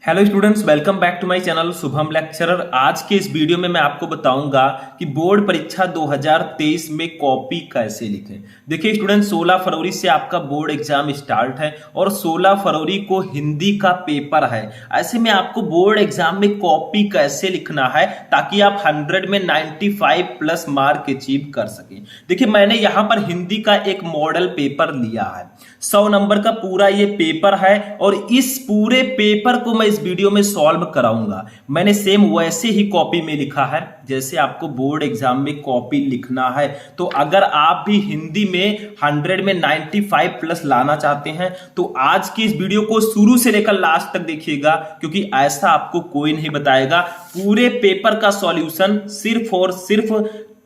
Hello students, welcome back to my channel Shubham lecturer. आज के इस वीडियो में मैं आपको बताऊंगा कि बोर्ड परीक्षा 2023 में कॉपी कैसे लिखें। देखिए स्टूडेंट्स, 16 फरवरी से आपका बोर्ड एग्जाम स्टार्ट है और 16 फरवरी को हिंदी का पेपर है। ऐसे में आपको बोर्ड एग्जाम में कॉपी कैसे लिखना है ताकि आप 100 में 95 प्लस मार्क अचीव कर सकें। देखिए, मैंने यहाँ पर हिंदी का एक मॉडल पेपर लिया है, 100 नंबर का पूरा ये पेपर है और इस पूरे पेपर को मैं इस वीडियो में सॉल्व कराऊंगा। मैंने सेम वैसे ही कॉपी में लिखा है जैसे आपको बोर्ड एग्जाम में कॉपी लिखना है। तो अगर आप भी हिंदी में 100 में 95 प्लस लाना चाहते हैं तो आज की इस वीडियो को शुरू से लेकर लास्ट तक देखिएगा, क्योंकि ऐसा आपको कोई नहीं बताएगा। पूरे पेपर का सॉल्यूशन सिर्फ और सिर्फ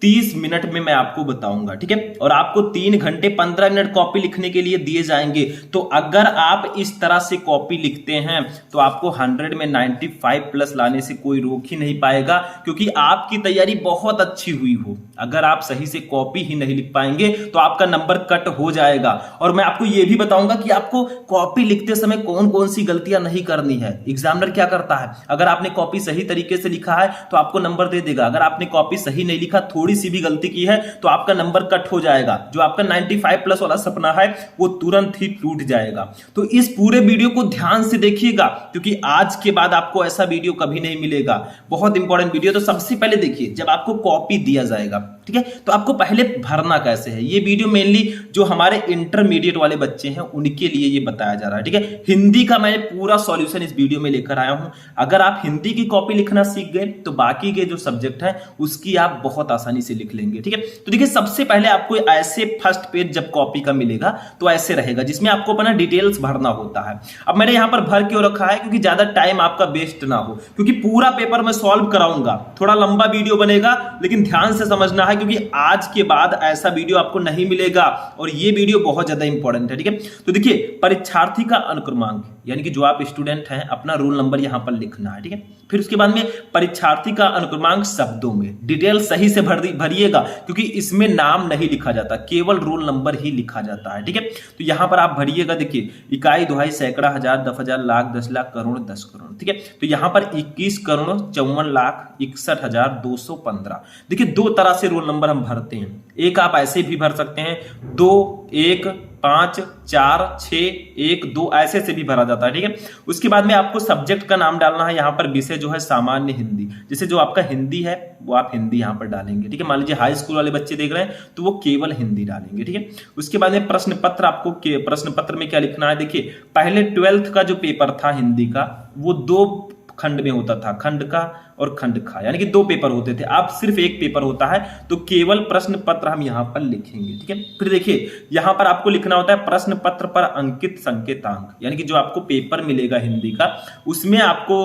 30 मिनट में मैं आपको बताऊंगा, ठीक है। और आपको 3 घंटे 15 मिनट कॉपी लिखने के लिए दिए जाएंगे। तो अगर आप इस तरह से कॉपी लिखते हैं तो आपको 100 में 95 प्लस लाने से कोई रोक ही नहीं पाएगा, क्योंकि आपकी तैयारी बहुत अच्छी हुई हो। अगर आप सही से कॉपी ही नहीं लिख पाएंगे तो आपका नंबर कट हो जाएगा। और मैं आपको यह भी बताऊंगा कि आपको कॉपी लिखते समय कौन कौन सी गलतियां नहीं करनी है। एग्जामिनर क्या करता है, अगर आपने कॉपी सही तरीके से लिखा है तो आपको नंबर दे देगा। अगर आपने कॉपी सही नहीं लिखा, थोड़ी सी भी गलती की है तो आपका नंबर कट हो जाएगा। जो आपका 95 प्लस वाला सपना है वो तुरंत ही टूट जाएगा। तो इस पूरे वीडियो को ध्यान से देखिएगा, क्योंकि आज के बाद आपको ऐसा वीडियो कभी नहीं मिलेगा। बहुत इंपॉर्टेंट वीडियो। तो सबसे पहले देखिए, जब आपको कॉपी दिया जाएगा, ठीक है, तो आपको पहले भरना कैसे है। ये वीडियो मेनली जो हमारे इंटरमीडिएट वाले बच्चे हैं उनके लिए ये बताया जा रहा है, ठीक है। हिंदी का मैं पूरा सॉल्यूशन इस वीडियो में लेकर आया हूं। अगर आप हिंदी की कॉपी लिखना सीख गए तो बाकी के जो सब्जेक्ट हैं उसकी आप बहुत आसानी से लिख लेंगे, ठीक है। तो देखिए, सबसे पहले आपको ऐसे फर्स्ट पेज जब कॉपी का मिलेगा तो ऐसे रहेगा, जिसमें आपको अपना डिटेल्स भरना होता है। अब मैंने यहां पर भर क्यों रखा है, क्योंकि ज्यादा टाइम आपका वेस्ट ना हो, क्योंकि पूरा पेपर मैं सॉल्व कराऊंगा। थोड़ा लंबा वीडियो बनेगा लेकिन ध्यान से समझना है, क्योंकि आज के बाद ऐसा वीडियो आपको नहीं मिलेगा और ये वीडियो बहुत ज्यादा इंपॉर्टेंट है, ठीक है। तो देखिए, परीक्षार्थी का अनुक्रमांक यानी कि जो आप स्टूडेंट हैं अपना रोल नंबर यहां पर लिखना है, ठीक है। फिर उसके बाद में परीक्षार्थी का अनुक्रमांक शब्दों में डिटेल सही से भरिएगा, क्योंकि इसमें नाम नहीं लिखा जाता, केवल रोल नंबर ही लिखा जाता है, ठीक है। तो यहां पर आप भरिएगा। देखिए, इकाई, दुहाई, सैकड़ा, हजार, 10,000, लाख, 10 लाख, करोड़, 10 करोड़, ठीक है। तो यहां पर 21 करोड़ 54 लाख 61,215। देखिए, दो तरह से रोल नंबर हम भरते हैं। एक आप ऐसे भी भर सकते हैं, 2 1 5 4 6 1 2 ऐसे से भी भरा जाता है, ठीक है। उसके बाद में आपको सब्जेक्ट का नाम डालना है। यहाँ पर विषय जो है सामान्य हिंदी, जैसे जो आपका हिंदी है वो आप हिंदी यहाँ पर डालेंगे, ठीक है। मान लीजिए हाई स्कूल वाले बच्चे देख रहे हैं तो वो केवल हिंदी डालेंगे, ठीक है। उसके बाद में प्रश्न पत्र, आपको प्रश्न पत्र में क्या लिखना है। देखिए, पहले 12th का जो पेपर था हिंदी का वो 2 खंड में होता था, खंड का और खंड खा, यानी कि 2 पेपर होते थे। अब सिर्फ 1 पेपर होता है, तो केवल प्रश्न पत्र हम यहां पर लिखेंगे, ठीक है। फिर देखिए, यहां पर आपको लिखना होता है प्रश्न पत्र पर अंकित संकेतांक, यानी कि जो आपको पेपर मिलेगा हिंदी का उसमें आपको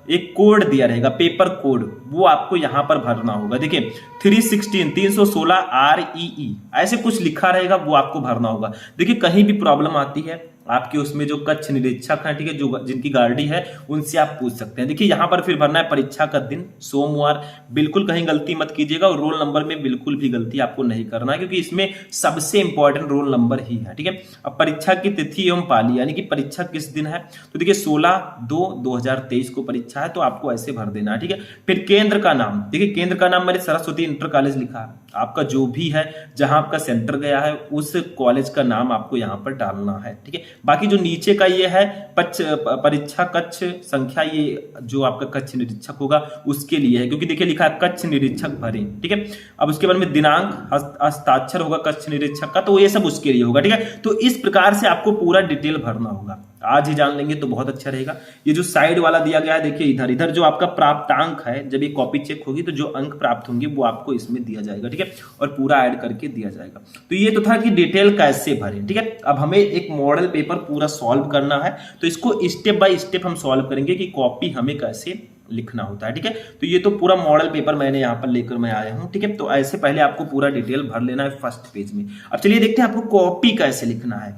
एक कोड दिया रहेगा, पेपर कोड, वो आपको यहां पर भरना होगा। देखिए, 316 REE ऐसे कुछ लिखा रहेगा, वो आपको भरना होगा। देखिए, कहीं भी प्रॉब्लम आती है आपके उसमें जो कक्ष निरीक्षक है, ठीक है, जो जिनकी गाड़ी है उनसे आप पूछ सकते हैं। देखिए, यहां पर फिर भरना है परीक्षा का दिन, सोमवार। बिल्कुल कहीं गलती मत कीजिएगा और रोल नंबर में बिल्कुल भी गलती आपको नहीं करना है, क्योंकि इसमें सबसे इंपॉर्टेंट रोल नंबर ही है, ठीक है। अब परीक्षा की तिथि एवं पाली, यानी कि परीक्षा किस दिन है, तो देखिए 16/2/2023 को परीक्षा है, तो आपको ऐसे भर देना है, ठीक है। फिर केंद्र का नाम, देखिए केंद्र का नाम मैंने सरस्वती इंटर कॉलेज लिखा है। आपका जो भी है जहां आपका सेंटर गया है उस कॉलेज का नाम आपको यहां पर डालना है, ठीक है। बाकी जो नीचे का ये है परीक्षा कक्ष संख्या, ये जो आपका कक्ष निरीक्षक होगा उसके लिए है, क्योंकि देखिए लिखा है कक्ष निरीक्षक भरे, ठीक है। अब उसके बाद में दिनांक, हस्ताक्षर होगा कक्ष निरीक्षक का, तो ये सब उसके लिए होगा, ठीक है। तो इस प्रकार से आपको पूरा डिटेल भरना होगा। आज ही जान लेंगे तो बहुत अच्छा रहेगा। ये जो साइड वाला दिया गया है, देखिए इधर इधर जो आपका प्राप्तांक है, जब ये कॉपी चेक होगी तो जो अंक प्राप्त होंगे वो आपको इसमें दिया जाएगा, ठीक है, और पूरा ऐड करके दिया जाएगा। तो ये तो था कि डिटेल कैसे भरें, ठीक है। अब हमें एक मॉडल पेपर पूरा सॉल्व करना है, तो इसको स्टेप बाय स्टेप हम सॉल्व करेंगे कि कॉपी हमें कैसे लिखना होता है, ठीक है। तो ये तो पूरा मॉडल पेपर मैंने यहाँ पर लेकर मैं आया हूँ, ठीक है। तो ऐसे पहले आपको पूरा डिटेल भर लेना है फर्स्ट पेज में। अब चलिए देखते हैं आपको कॉपी कैसे लिखना है।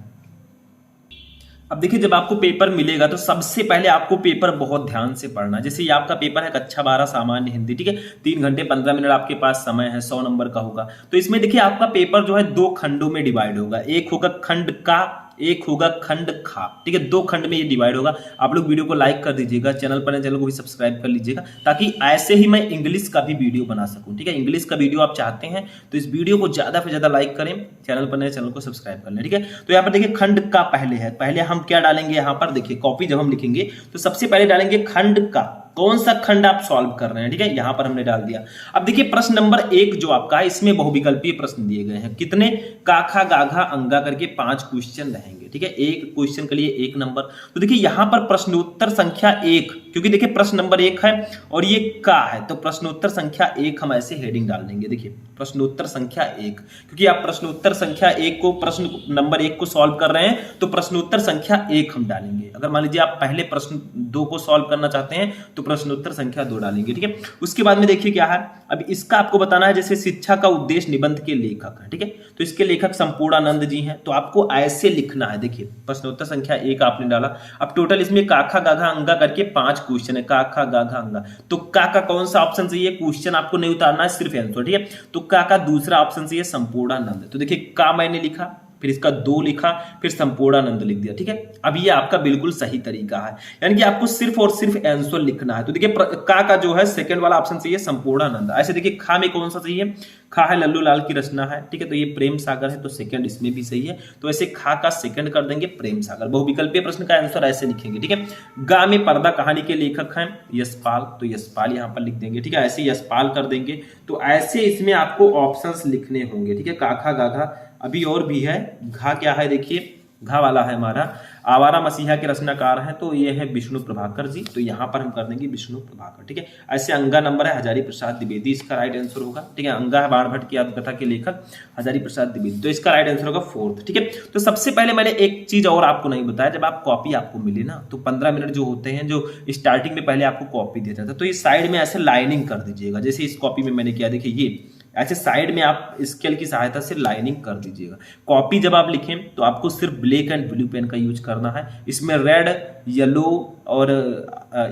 अब देखिए, जब आपको पेपर मिलेगा तो सबसे पहले आपको पेपर बहुत ध्यान से पढ़ना। जैसे ये आपका पेपर है कक्षा 12 सामान्य हिंदी, ठीक है। 3 घंटे 15 मिनट आपके पास समय है, 100 नंबर का होगा। तो इसमें देखिए आपका पेपर जो है 2 खंडों में डिवाइड होगा। एक होगा खंड का, एक होगा खंड खा। ठीक है, 2 खंड में ये डिवाइड होगा। आप लोग वीडियो को लाइक कर दीजिएगा, चैनल पर चैनल को भी सब्सक्राइब कर लीजिएगा, ताकि ऐसे ही मैं इंग्लिश का भी वीडियो बना सकूं। ठीक है, इंग्लिश का वीडियो आप चाहते हैं तो इस वीडियो को ज्यादा से ज्यादा लाइक करें, चैनल पर नए चैनल को सब्सक्राइब कर लें। ठीक है, तो यहाँ पर देखिए खंड का पहले है, पहले हम क्या डालेंगे यहाँ पर, देखिए कॉपी जब हम लिखेंगे तो सबसे पहले डालेंगे खंड का। कौन सा खंड आप सॉल्व कर रहे हैं। ठीक है, यहां पर हमने डाल दिया। अब देखिए प्रश्न नंबर 1 जो आपका है, इसमें बहुविकल्पीय प्रश्न दिए गए हैं। कितने, काखा गाघा अंगा करके 5 क्वेश्चन रहेंगे। ठीक है, एक क्वेश्चन के लिए 1 नंबर। तो देखिए यहां पर प्रश्नोत्तर संख्या 1, क्योंकि देखिए प्रश्न नंबर 1 है और ये का है, तो प्रश्नोत्तर संख्या 1 हम ऐसे हेडिंग डाल देंगे। देखिए प्रश्नोत्तर संख्या 1, क्योंकि आप प्रश्नोत्तर संख्या 1 को, प्रश्न नंबर 1 को सॉल्व कर रहे हैं तो प्रश्नोत्तर संख्या 1 हम डालेंगे। अगर मान लीजिए आप पहले प्रश्न 2 को सॉल्व करना चाहते हैं तो प्रश्नोत्तर संख्या 2 डालेंगे। ठीक है, उसके बाद में देखिए क्या है, अब इसका आपको बताना है, जैसे शिक्षा का उद्देश्य निबंध के लेखक है। ठीक है, तो इसके लेखक संपूर्णानंद जी हैं, तो आपको ऐसे लिखना है। देखिए प्रश्नोत्तर संख्या 1 आपने डाला, अब टोटल इसमें काखा गाघा अंगा करके 5 क्वेश्चन है, काखा गाघा अंगा। तो का कौन सा ऑप्शन चाहिए, क्वेश्चन आपको नहीं उतारना है, सिर्फ आंसर। ठीक है, तो का दूसरा ऑप्शन चाहिए संपूर्णानंद। तो देखिए का मैंने लिखा, फिर इसका 2 लिखा, फिर संपूर्णानंद लिख दिया। ठीक है, अब ये आपका बिल्कुल सही तरीका है, यानी कि आपको सिर्फ और सिर्फ आंसर लिखना है। तो देखिए का जो है सेकंड वाला ऑप्शन चाहिए संपूर्णानंद। ऐसे देखिए खा में कौन सा चाहिए, खा है लल्लू लाल की रचना है। ठीक है, तो ये प्रेम सागर है, तो सेकंड इसमें भी सही है, तो ऐसे खा का सेकंड कर देंगे प्रेम सागर। बहुविकल्पीय प्रश्न का आंसर ऐसे लिखेंगे। ठीक है, गा में पर्दा कहानी के लेखक हैं यशपाल, तो यशपाल यहां पर लिख देंगे। ठीक है, ऐसे यशपाल कर देंगे। तो ऐसे इसमें आपको ऑप्शंस लिखने होंगे। ठीक है, काखा गाघा, अभी और भी है, घा क्या है, देखिए घा वाला है हमारा आवारा मसीहा के रचनाकार हैं, तो ये है विष्णु प्रभाकर जी, तो यहां पर हम कर देंगे विष्णु प्रभाकर। ठीक है, ऐसे अंगा नंबर है हजारी प्रसाद द्विवेदी, इसका राइट आंसर होगा। ठीक है, अंगा है बाणभट्ट की आत्मकथा के लेखक हजारी प्रसाद द्विवेदी, तो इसका राइट आंसर होगा 4th। ठीक है, तो सबसे पहले मैंने एक चीज और आपको नहीं बताया, जब आप कॉपी आपको मिले ना, तो 15 मिनट जो होते हैं, जो स्टार्टिंग में पहले आपको कॉपी दिया जाता है, तो ये साइड में ऐसे लाइनिंग कर दीजिएगा। जैसे इस कॉपी में मैंने किया, देखिए ये ऐसे साइड में आप स्केल की सहायता से लाइनिंग कर दीजिएगा। कॉपी जब आप लिखें तो आपको सिर्फ ब्लैक एंड ब्लू पेन का यूज करना है, इसमें रेड, येलो और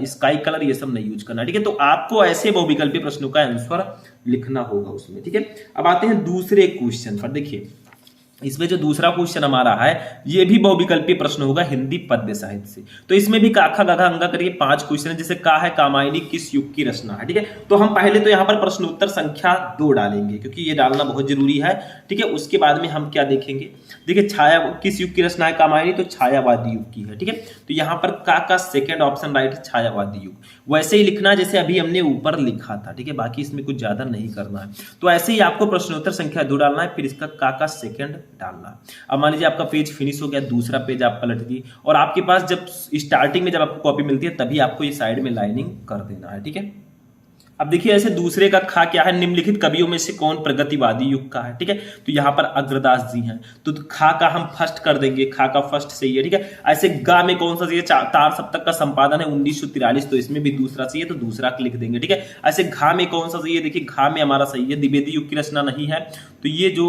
स्काई कलर ये सब नहीं यूज करना। ठीक है, तो आपको ऐसे बहुविकल्पीय प्रश्नों का आंसर लिखना होगा उसमें। ठीक है, अब आते हैं दूसरे क्वेश्चन पर। देखिए इसमें जो दूसरा क्वेश्चन हमारा है, ये भी बहुविकल्पीय प्रश्न होगा हिंदी पद्य साहित्य से। तो इसमें भी काखा गाघा अंगा करके 5 क्वेश्चन है, जैसे का है कामायनी किस युग की रचना है। ठीक है, तो हम पहले तो यहाँ पर प्रश्नोत्तर संख्या 2 डालेंगे, क्योंकि ये डालना बहुत जरूरी है। ठीक है, उसके बाद में हम क्या देखेंगे, देखिए छाया किस युग की रचना है कामायनी, तो छायावादी युग की है। ठीक है, तो यहाँ पर का सेकंड ऑप्शन राइट है, छायावादी युग। वैसे ही लिखना है जैसे अभी हमने ऊपर लिखा था। ठीक है, बाकी इसमें कुछ ज्यादा नहीं करना है। तो ऐसे ही आपको प्रश्नोत्तर संख्या 2 डालना है, फिर इसका का सेकंड डालना। अब मान लीजिए आपका पेज फिनिश हो गया, दूसरा पेज आप पलट दी, और आपके पास जब स्टार्टिंग में जब आपको कॉपी मिलती है तभी आपको ये साइड में लाइनिंग कर देना है। ठीक है, अब देखिए ऐसे दूसरे का खा क्या है, निम्नलिखित कवियों में से कौन प्रगतिवादी युग का है। ठीक है, तो यहाँ पर अग्रदास जी हैं, तो खा का हम फर्स्ट कर देंगे, खा का फर्स्ट सही है। ठीक है, ऐसे गा में कौन सा चाहिए, तार सप्तक का संपादन है 1943, तो इसमें भी दूसरा चाहिए, तो दूसरा लिख देंगे। ठीक है, ऐसे घा में कौन सा चाहिए, देखिए घा में हमारा सही है, द्विवेदी युग की रचना नहीं है, तो ये जो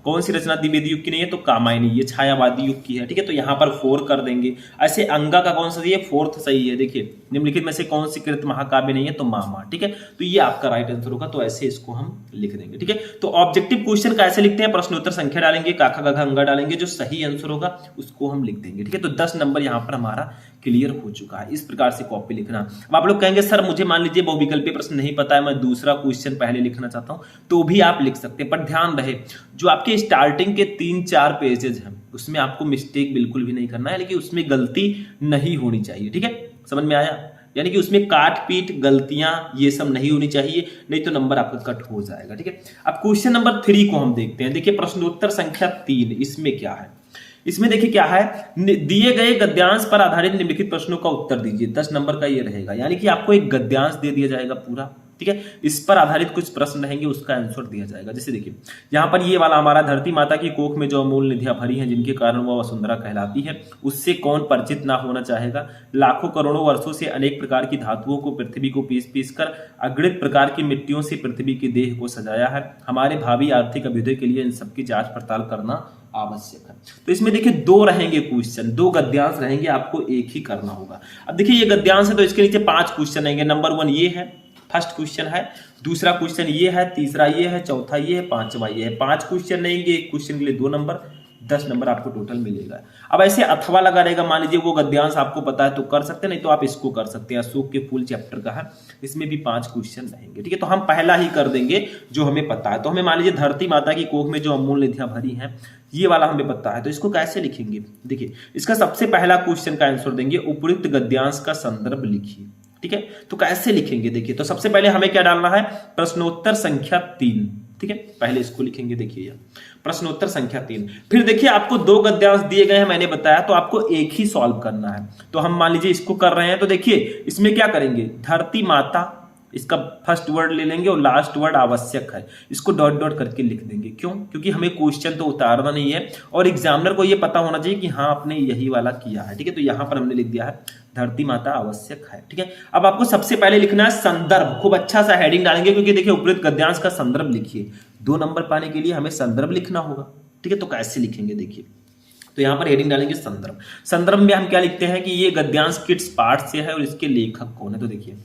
कौन सी रचना द्विवेदी युग की नहीं है, तो कामायनी, ये छायावादी युग की है। ठीक है, तो यहाँ पर 4 कर देंगे। ऐसे अंगा का कौन सा सही है, 4th सही है। देखिए निम्नलिखित में से कौन सी कृत महाकाव्य नहीं है, तो मामा। ठीक है, तो ये आपका राइट आंसर होगा, तो ऐसे इसको हम लिख देंगे। ठीक है, तो ऑब्जेक्टिव क्वेश्चन कैसे लिखते हैं, प्रश्नोत्तर संख्या डालेंगे, काखा गाघा अंगा डालेंगे, जो सही आंसर होगा उसको हम लिख देंगे। ठीक है, तो 10 नंबर यहाँ पर हमारा क्लियर हो चुका है। इस प्रकार से कॉपी लिखना। अब आप लोग कहेंगे सर मुझे मान लीजिए बहुविकल्पीय प्रश्न नहीं पता है, मैं दूसरा क्वेश्चन पहले लिखना चाहता हूं, तो भी आप लिख सकते हैं, पर ध्यान रहे जो आपके स्टार्टिंग के 3-4 पेजेस हैं उसमें आपको मिस्टेक बिल्कुल भी नहीं करना है, लेकिन उसमें गलती नहीं होनी चाहिए। ठीक है, समझ में आया, यानी कि उसमें काट पीट गलतियां ये सब नहीं होनी चाहिए, नहीं तो नंबर आपका कट हो जाएगा। ठीक है, अब क्वेश्चन नंबर 3 को हम देखते हैं। देखिए प्रश्नोत्तर संख्या 3, इसमें क्या है, इसमें देखिए क्या है, दिए गए गद्यांश पर आधारित निम्नलिखित प्रश्नों का उत्तर दीजिए। 10 नंबर का ये रहेगा, यानी कि आपको एक गद्यांश दे दिया जाएगा पूरा। ठीक है, इस पर आधारित कुछ प्रश्न रहेंगे, उसका आंसर दिया जाएगा। जैसे देखिए यहाँ पर ये वाला हमारा, धरती माता की कोख में जो अमूल निधियां भरी हैं जिनके कारण वह वसुंधरा कहलाती है, उससे कौन परिचित ना होना चाहेगा। लाखों करोड़ों वर्षों से अनेक प्रकार की धातुओं को पृथ्वी को पीस पीस कर अगणित प्रकार की मिट्टियों से पृथ्वी की देह को सजाया है। हमारे भावी आर्थिक अभ्युदय के लिए इन सबकी जांच पड़ताल करना आवश्यक है। तो इसमें देखिए 2 रहेंगे क्वेश्चन, 2 गद्यांश रहेंगे, आपको एक ही करना होगा। अब देखिए ये गद्यांश है तो इसके नीचे 5 क्वेश्चन रहेंगे। नंबर 1 ये है, फर्स्ट क्वेश्चन है, दूसरा क्वेश्चन ये है, तीसरा ये है, चौथा ये है, 5वां ये है। 5 क्वेश्चन रहेंगे, एक क्वेश्चन के लिए 2 नंबर, 10 नंबर आपको टोटल मिलेगा। अब ऐसे अथवा लगा रहेगा, मान लीजिए वो गद्यांश आपको पता है तो कर सकते हैं, नहीं तो आप इसको कर सकते हैं। अशोक के फूल चैप्टर का है, इसमें भी 5 क्वेश्चन रहेंगे। ठीक है, तो हम पहला ही कर देंगे जो हमें पता है। तो हमें मान लीजिए धरती माता की कोख में जो अमूल निधियां भरी हैं, ये वाला हमें पता है, तो इसको कैसे लिखेंगे? देखिए, इसका सबसे पहला क्वेश्चन का आंसर देंगे, उपयुक्त गद्यांश का संदर्भ लिखिए। ठीक है, तो कैसे लिखेंगे? देखिए, तो सबसे पहले हमें क्या डालना है? प्रश्नोत्तर संख्या 3। ठीक है, पहले इसको लिखेंगे। देखिए, प्रश्नोत्तर संख्या 3। फिर देखिए, आपको 2 गद्यांश दिए गए हैं, मैंने बताया, तो आपको एक ही सॉल्व करना है। तो हम मान लीजिए इसको कर रहे हैं, तो देखिए इसमें क्या करेंगे? धरती माता, इसका फर्स्ट वर्ड ले लेंगे और लास्ट वर्ड आवश्यक है, इसको डॉट डॉट करके लिख देंगे। क्यों? क्योंकि हमें क्वेश्चन तो उतारना नहीं है और एग्जामिनर को यह पता होना चाहिए कि हाँ आपने यही वाला किया है। ठीक है, तो यहां पर हमने लिख दिया है धरती माता आवश्यक है। ठीक है, अब आपको सबसे पहले लिखना है संदर्भ। खूब अच्छा सा हेडिंग डालेंगे, क्योंकि देखिए उपयुक्त गद्यांश का संदर्भ लिखिए। 2 नंबर पाने के लिए हमें संदर्भ लिखना होगा। ठीक है, तो कैसे लिखेंगे? देखिए, तो यहां पर हेडिंग डालेंगे संदर्भ। संदर्भ में हम क्या लिखते हैं कि ये गद्यांश किस पाठ से है और इसके लेखक कौन है। तो देखिए,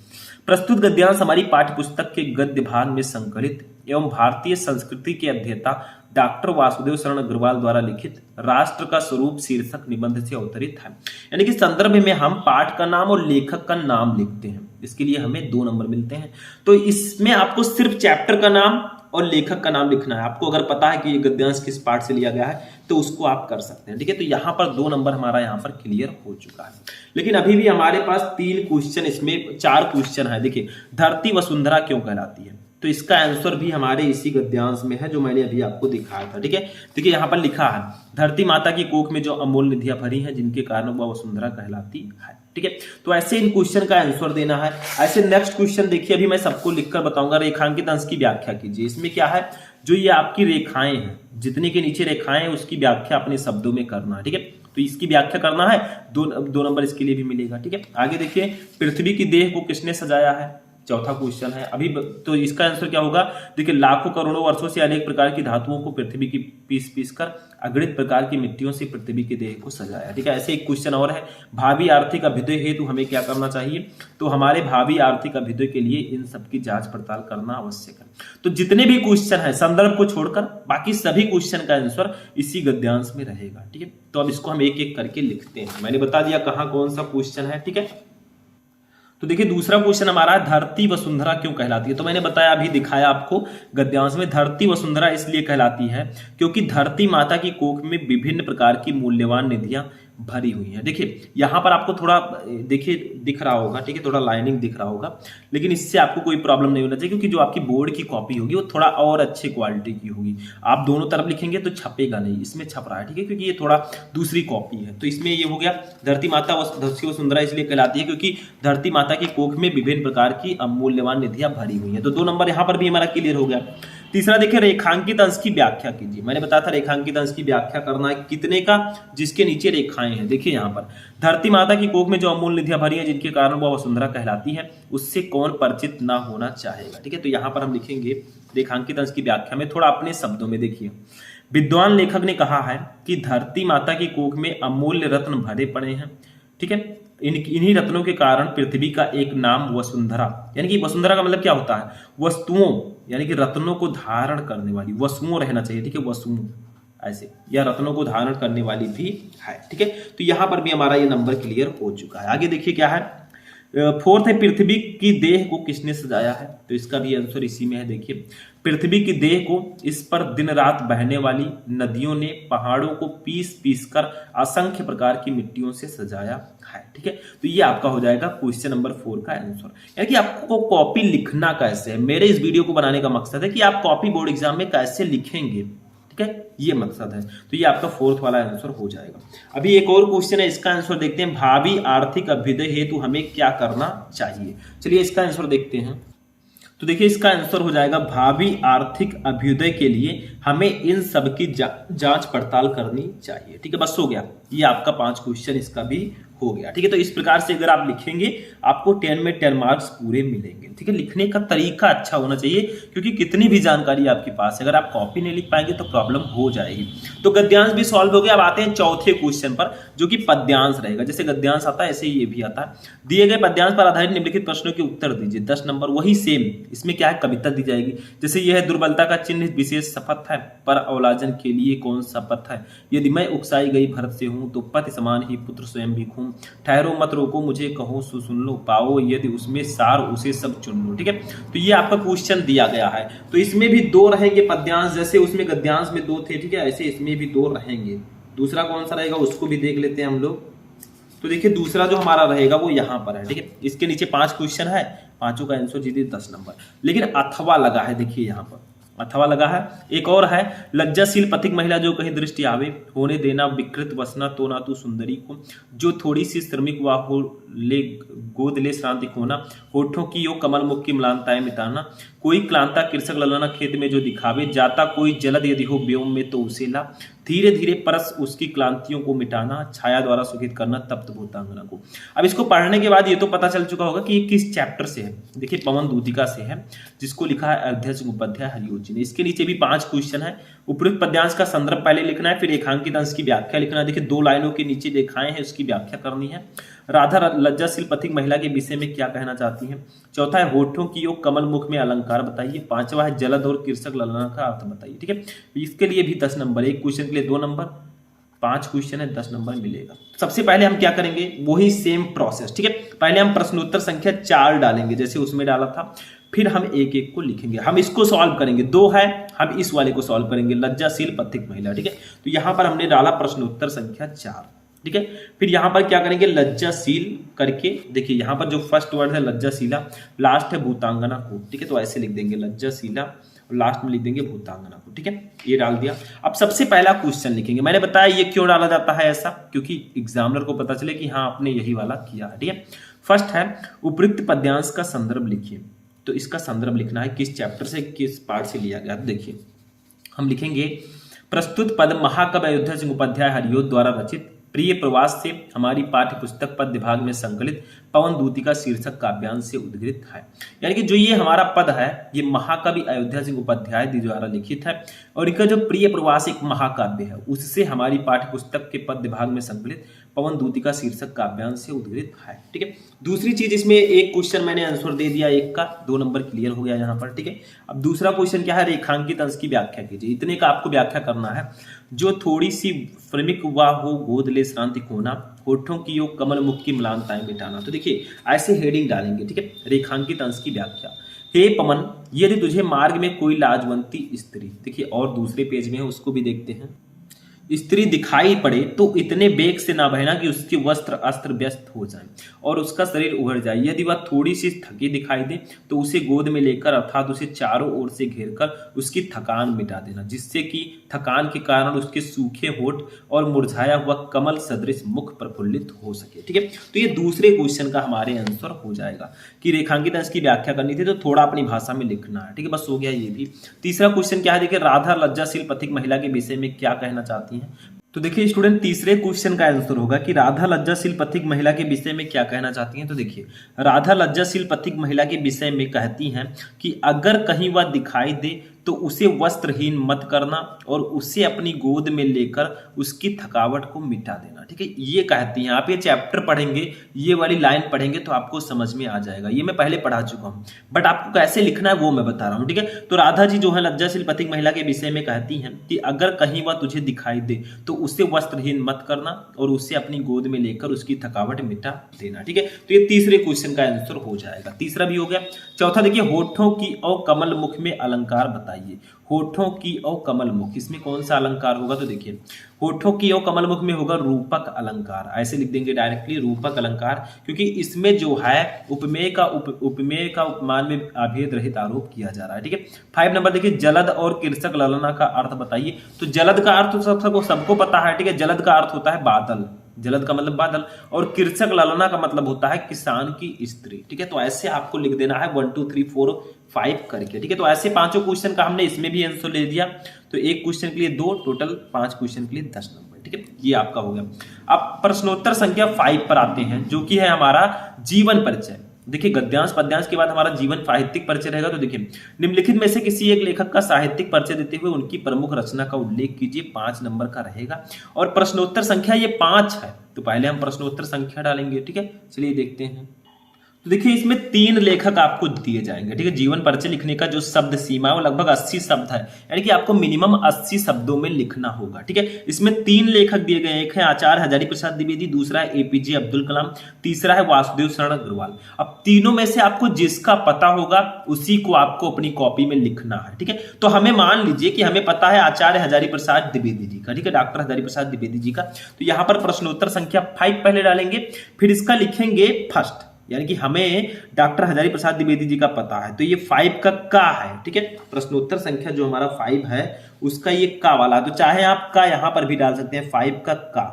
प्रस्तुत गद्यांश हमारी पाठ्यपुस्तक के गद्य भाग में संकलित एवं भारतीय संस्कृति के अध्येता डॉक्टर वासुदेव शरण अग्रवाल द्वारा लिखित राष्ट्र का स्वरूप शीर्षक निबंध से अवतरित है। यानी कि संदर्भ में हम पाठ का नाम और लेखक का नाम लिखते हैं, इसके लिए हमें 2 नंबर मिलते हैं। तो इसमें आपको सिर्फ चैप्टर का नाम और लेखक का नाम लिखना है। आपको अगर पता है कि ये गद्यांश किस पाठ से लिया गया है तो उसको आप कर सकते हैं। ठीक है, तो यहां पर 2 नंबर हमारा यहां पर क्लियर हो चुका है। लेकिन अभी भी हमारे पास 3 क्वेश्चन, इसमें 4 क्वेश्चन है। देखिए, धरती वसुंधरा क्यों कहलाती है? तो इसका आंसर भी हमारे इसी गद्यांश में है जो मैंने अभी आपको दिखाया था। ठीक है, देखिए यहां पर लिखा है, धरती माता की कोख में जो अमूल निधियां भरी हैं जिनके कारण वह वसुंधरा कहलाती है। ठीक है, तो ऐसे इन क्वेश्चन का आंसर देना है। ऐसे नेक्स्ट क्वेश्चन देखिए, अभी मैं सबको लिखकर बताऊंगा। रेखांकित अंश की व्याख्या कीजिए। इसमें क्या है? जो ये आपकी रेखाएं हैं, जितने के नीचे रेखाएं हैं उसकी व्याख्या अपने शब्दों में करना है। ठीक है, तो इसकी व्याख्या करना है। 2 नंबर इसके लिए भी मिलेगा। ठीक है, आगे देखिए, पृथ्वी की देह को किसने सजाया है? चौथा क्वेश्चन है अभी। तो इसका आंसर क्या होगा? देखिए, लाखों करोड़ों वर्षों से अनेक प्रकार की धातुओं को पृथ्वी की पीस कर अगणित प्रकार की मिट्टियों से पृथ्वी के देह को सजाया। ठीक है, ऐसे एक क्वेश्चन और है, भावी आर्थिक अभ्युदय हेतु हमें क्या करना चाहिए? तो हमारे भावी आर्थिक अभ्युदय के लिए इन सब की जांच पड़ताल करना आवश्यक है। तो जितने भी क्वेश्चन है संदर्भ को छोड़कर बाकी सभी क्वेश्चन का आंसर इसी गद्यांश में रहेगा। ठीक है, तो अब इसको हम एक एक करके लिखते हैं। मैंने बता दिया कहाँ कौन सा क्वेश्चन है। ठीक है, तो देखिए दूसरा क्वेश्चन हमारा है, धरती वसुंधरा क्यों कहलाती है? तो मैंने बताया, अभी दिखाया आपको गद्यांश में, धरती वसुंधरा इसलिए कहलाती है क्योंकि धरती माता की कोख में विभिन्न प्रकार की मूल्यवान निधियां भरी हुई हैं। देखिए यहां पर आपको थोड़ा देखिए दिख रहा होगा। ठीक है, थोड़ा लाइनिंग दिख रहा होगा, लेकिन इससे आपको कोई प्रॉब्लम नहीं होना चाहिए, क्योंकि जो आपकी बोर्ड की कॉपी होगी वो थोड़ा और अच्छी क्वालिटी की होगी। आप दोनों तरफ लिखेंगे तो छपेगा नहीं, इसमें छप रहा है। ठीक है, क्योंकि ये थोड़ा दूसरी कॉपी है। तो इसमें ये हो गया, धरती माता वसुंधरा इसलिए कहलाती है क्योंकि धरती माता की कोख में विभिन्न प्रकार की अमूल्यवान निधियां भरी हुई हैं। तो 2 नंबर यहां पर भी हमारा क्लियर हो गया। तीसरा देखिए, रेखांकित अंश की व्याख्या कीजिए। मैंने बताया था रेखांकित अंश की व्याख्या करना है, कितने का? जिसके नीचे रेखाएं हैं। देखिए यहाँ पर, धरती माता की कोख में जो अमूल निधियां भरी हैं जिनके कारण वह वसुंधरा कहलाती है, उससे कौन परिचित ना होना चाहेगा? ठीक है, तो यहाँ पर हम लिखेंगे रेखांकित अंश की व्याख्या में थोड़ा अपने शब्दों में। देखिए, विद्वान लेखक ने कहा है कि धरती माता की कोख में अमूल्य रत्न भरे पड़े हैं। ठीक है, इन्हीं रत्नों के कारण पृथ्वी का एक नाम वसुंधरा, यानी कि वसुंधरा का मतलब क्या होता है? वस्तुओं, यानी कि रत्नों को धारण करने वाली, वसुओं रहना चाहिए। ठीक है, वसुओं ऐसे, या रत्नों को धारण करने वाली भी है। ठीक है, तो यहां पर भी हमारा ये नंबर क्लियर हो चुका है। आगे देखिए क्या है, 4th है, पृथ्वी की देह को किसने सजाया है? तो इसका भी आंसर इसी में है। देखिए, पृथ्वी की देह को इस पर दिन रात बहने वाली नदियों ने पहाड़ों को पीस कर असंख्य प्रकार की मिट्टियों से सजाया है। ठीक है, तो ये आपका हो जाएगा क्वेश्चन नंबर 4 का आंसर। यानी कि आपको कॉपी लिखना कैसे है, मेरे इस वीडियो को बनाने का मकसद है कि आप कॉपी बोर्ड एग्जाम में कैसे लिखेंगे। ठीक है, ये मकसद है। तो ये आपका 4th वाला आंसर हो जाएगा। अभी एक और क्वेश्चन है, इसका आंसर देखते हैं, भावी आर्थिक अभ्युदय हेतु हमें क्या करना चाहिए? चलिए इसका आंसर देखते हैं। तो देखिए इसका आंसर हो जाएगा, भावी आर्थिक अभ्युदय के लिए हमें इन सब की जांच पड़ताल करनी चाहिए। ठीक है, बस हो गया। ये आपका 5 क्वेश्चन इसका भी हो गया। ठीक है, तो इस प्रकार से अगर आप लिखेंगे आपको 10 में 10 मार्क्स पूरे मिलेंगे। ठीक है, लिखने का तरीका अच्छा होना चाहिए, क्योंकि कितनी भी जानकारी आपके पास है, अगर आप कॉपी नहीं लिख पाएंगे तो प्रॉब्लम हो जाएगी। तो गद्यांश भी सॉल्व हो गया। अब आते हैं चौथे क्वेश्चन पर, जो कि पद्यांश रहेगा। जैसे गद्यांश आता है ऐसे ही ये भी आता है। दिए गए पद्यांश पर आधारित निम्नलिखित प्रश्नों के उत्तर दीजिए। 10 नंबर, वही सेम, इसमें क्या है, कविता दी जाएगी। जैसे यह है, दुर्बलता का चिन्ह विशेष शपथ है, पर अवलाजन के लिए कौन सा पथ है। यदि मैं उकसाई गई भरत से हूं, तो पति समान ही पुत्र स्वयं भी खूं। ठहरो मत रोको मुझे कहो सुन लो, पाओ यदि उसमें सार उसे सब चुन लो। ठीक है, तो ये आपका क्वेश्चन दिया गया है। तो इसमें भी 2 रहेंगे पद्यांश, जैसे उसमें गद्यांश में 2 थे। ठीक है, ऐसे इसमें भी 2 रहेंगे। दूसरा कौन सा रहेगा उसको भी देख लेते हैं हम लोग। तो देखिए दूसरा जो हमारा रहेगा वो यहाँ पर है। ठीक है, इसके नीचे 5 क्वेश्चन है, पांचों का आंसर जीते 10 नंबर। लेकिन अथवा लगा है, देखिए यहाँ पर अथवा लगा है। एक और है, लज्जाशील पथिक महिला जो कहीं दृष्टि आवे, होने देना विकृत वसना तो ना तू सुंदरी को। जो थोड़ी सी श्रमिक वा हो ले गोद ले श्रांति खोना, होठों की यो कमल मुख की म्लानताएं मिटाना। कोई क्लांता कृषक ललना खेत में जो दिखावे, जाता कोई जलद यदि हो व्योम में तो उसे ला। धीरे धीरे परस उसकी क्लांतियों को मिटाना, छाया द्वारा सुखित करना तप्त भूतांगना को। अब इसको पढ़ने के बाद ये तो पता चल चुका होगा कि ये किस चैप्टर से है। देखिए पवन दूतिका से है, जिसको लिखा है अध्यक्ष उपाध्याय हरियोजी ने। इसके नीचे भी 5 क्वेश्चन है। उपयुक्त पद्यांश का संदर्भ पहले लिखना है, फिर रेखांकित अंश की व्याख्या लिखना है। देखिए 2 लाइनों के नीचे रेखाएं हैं, उसकी व्याख्या करनी है। राधा लज्जाशील पथिक महिला के विषय में क्या कहना चाहती हैं। चौथा है, होठों की योग कमल मुख में अलंकार बताइए। 5वां है, जलद और कृषक ललना का अर्थ बताइए। ठीक है, इसके लिए भी 10 नंबर, एक क्वेश्चन के लिए 2 नंबर, 5 क्वेश्चन है 10 नंबर मिलेगा। सबसे पहले हम क्या करेंगे, वही सेम प्रोसेस। ठीक है, पहले हम प्रश्नोत्तर संख्या 4 डालेंगे जैसे उसमें डाला था, फिर हम एक एक को लिखेंगे। हम इसको सॉल्व करेंगे, 2 है, हम इस वाले को सॉल्व करेंगे, लज्जाशील पथिक महिला। ठीक है, तो यहां पर हमने डाला प्रश्नोत्तर संख्या 4। ठीक है, फिर यहां पर क्या करेंगे, लज्जाशील करके, देखिए यहां पर जो फर्स्ट वर्ड है लज्जाशीला, लास्ट है भूतांगना को। ठीक है, तो ऐसे लिख देंगे लज्जाशीला, लास्ट में लिख देंगे भूतांगना को। ठीक है, ये डाल दिया। अब सबसे पहला क्वेश्चन लिखेंगे। मैंने बताया ये क्यों डाला जाता है ऐसा, क्योंकि एग्जामिनर को पता चले कि हाँ आपने यही वाला किया है। ठीक है, फर्स्ट है, उपयुक्त पद्यांश का संदर्भ लिखिए। तो इसका संदर्भ लिखना है, किस चैप्टर से किस पार्ट से लिया गया। देखिए हम लिखेंगे, प्रस्तुत पद महाकवि अयोध्या सिंह उपाध्याय हरियोध द्वारा रचित प्रिय प्रवास से हमारी पाठ्य पुस्तक पद्य भाग में संकलित पवन दूतिका शीर्षक काव्यांश से उद्धृत है। यानी कि जो ये हमारा पद है, ये महाकवि अयोध्या सिंह उपाध्याय द्वारा लिखित है, और इनका जो प्रिय प्रवास एक महाकाव्य है, उससे हमारी पाठ्य पुस्तक के पद्य भाग में संकलित पवन दूतिका शीर्षक काव्यांश से उद्धृत है। ठीक है, दूसरी चीज, इसमें एक क्वेश्चन मैंने आंसर दे दिया, एक का 2 नंबर क्लियर हो गया यहाँ पर। ठीक है, अब दूसरा क्वेश्चन क्या है, रेखांकित अंश की व्याख्या कीजिए। इतने का आपको व्याख्या करना है। जो थोड़ी सी श्रमिक हुआ हो गोद ले श्रांति खोना, होठों की योग कमल मुख की म्लानताएं मिटाना। तो देखिए ऐसे हेडिंग डालेंगे। ठीक है, रेखांकित अंश की व्याख्या। हे पवन, यदि तुझे मार्ग में कोई लाजवंती स्त्री, देखिए और दूसरे पेज में है उसको भी देखते हैं, स्त्री दिखाई पड़े तो इतने बेग से ना बहना कि उसके वस्त्र अस्त्र व्यस्त हो जाए और उसका शरीर उभर जाए। यदि वह थोड़ी सी थकी दिखाई दे तो उसे गोद में लेकर अर्थात उसे चारों ओर से घेरकर उसकी थकान मिटा देना, जिससे कि थकान के कारण उसके सूखे होठ और मुरझाया हुआ कमल सदृश मुख प्रफुल्लित हो सके। ठीक है, तो ये दूसरे क्वेश्चन का हमारे आंसर हो जाएगा कि रेखांकित अंश की व्याख्या करनी थी तो थोड़ा अपनी भाषा में लिखना है। ठीक है, बस हो गया ये भी। तीसरा क्वेश्चन क्या है, देखिए राधा लज्जाशील पथिक महिला के विषय में क्या कहना चाहती हैं। तो देखिए स्टूडेंट, तीसरे क्वेश्चन का आंसर होगा कि राधा लज्जाशील पथिक महिला के विषय में क्या कहना चाहती हैं। तो देखिए राधा लज्जाशील पथिक महिला के विषय में कहती हैं कि अगर कहीं वह दिखाई दे तो उसे वस्त्रहीन मत करना और उसे अपनी गोद में लेकर उसकी थकावट को मिटा देना। ठीक है, ये कहती हैं। आप ये चैप्टर पढ़ेंगे, ये वाली लाइन पढ़ेंगे तो आपको समझ में आ जाएगा। ये मैं पहले पढ़ा चुका हूं, बट आपको कैसे लिखना है वो मैं बता रहा हूं। ठीक है, तो राधा जी जो है लज्जाशील पथिक महिला के विषय में कहती हैं कि अगर कहीं वह तुझे दिखाई दे तो उसे वस्त्रहीन मत करना और उसे अपनी गोद में लेकर उसकी थकावट मिटा देना। ठीक है, तो ये तीसरे क्वेश्चन का आंसर हो जाएगा। तीसरा भी हो गया। चौथा देखिए, होठों की और कमल मुख में अलंकार बताइए। होठों की और कमल मुख, इसमें कौन सा अलंकार होगा। तो देखिए होठों की और कमल मुख में होगा रूपक अलंकार। ऐसे लिख देंगे डायरेक्टली रूपक अलंकार, क्योंकि इसमें जो है उपमेय का उपमान में अभेद रहित आरोप किया जा रहा है। ठीक है, 5 नंबर देखिए, जलद और कृषक ललना का अर्थ बताइए। तो जलद का अर्थ सबको पता है। ठीक है, जलद का अर्थ होता है बादल, जलद का मतलब बादल, और कृषक ललना का मतलब होता है किसान की स्त्री। ठीक है, तो ऐसे आपको लिख देना है 1 2 3 4 5 करके। ठीक है, तो ऐसे 5 क्वेश्चन का हमने इसमें भी आंसर ले दिया। तो एक क्वेश्चन के लिए 2, टोटल 5 क्वेश्चन के लिए 10 नंबर। ठीक है, ये आपका हो गया। अब प्रश्नोत्तर संख्या 5 पर आते हैं, जो कि है हमारा जीवन परिचय। देखिए गद्यांश पद्यांश के बाद हमारा जीवन साहित्यिक परिचय रहेगा। तो देखिए निम्नलिखित में से किसी एक लेखक का साहित्यिक परिचय देते हुए उनकी प्रमुख रचना का उल्लेख कीजिए। 5 नंबर का रहेगा और प्रश्नोत्तर संख्या ये 5 है, तो पहले हम प्रश्नोत्तर संख्या डालेंगे। ठीक है, चलिए देखते हैं। तो देखिए इसमें 3 लेखक आपको दिए जाएंगे। ठीक है, जीवन परिचय लिखने का जो शब्द सीमा है वो लगभग 80 शब्द है, यानी कि आपको मिनिमम 80 शब्दों में लिखना होगा। ठीक है, इसमें 3 लेखक दिए गए हैं, एक है आचार्य हजारी प्रसाद द्विवेदी, दूसरा है एपीजे अब्दुल कलाम, तीसरा है वासुदेव शरण अग्रवाल। अब तीनों में से आपको जिसका पता होगा उसी को आपको अपनी कॉपी में लिखना है। ठीक है, तो हमें मान लीजिए कि हमें पता है आचार्य हजारी प्रसाद द्विवेदी जी का, ठीक है, डॉक्टर हजारी प्रसाद द्विवेदी जी का, तो यहां पर प्रश्नोत्तर संख्या 5 पहले डालेंगे, फिर इसका लिखेंगे फर्स्ट, यानी कि हमें डॉक्टर हजारी प्रसाद द्विवेदी जी का पता है, तो ये 5 का है। ठीक है, प्रश्नोत्तर संख्या जो हमारा 5 है उसका ये का वाला, तो चाहे आप का यहां पर भी डाल सकते हैं, 5 का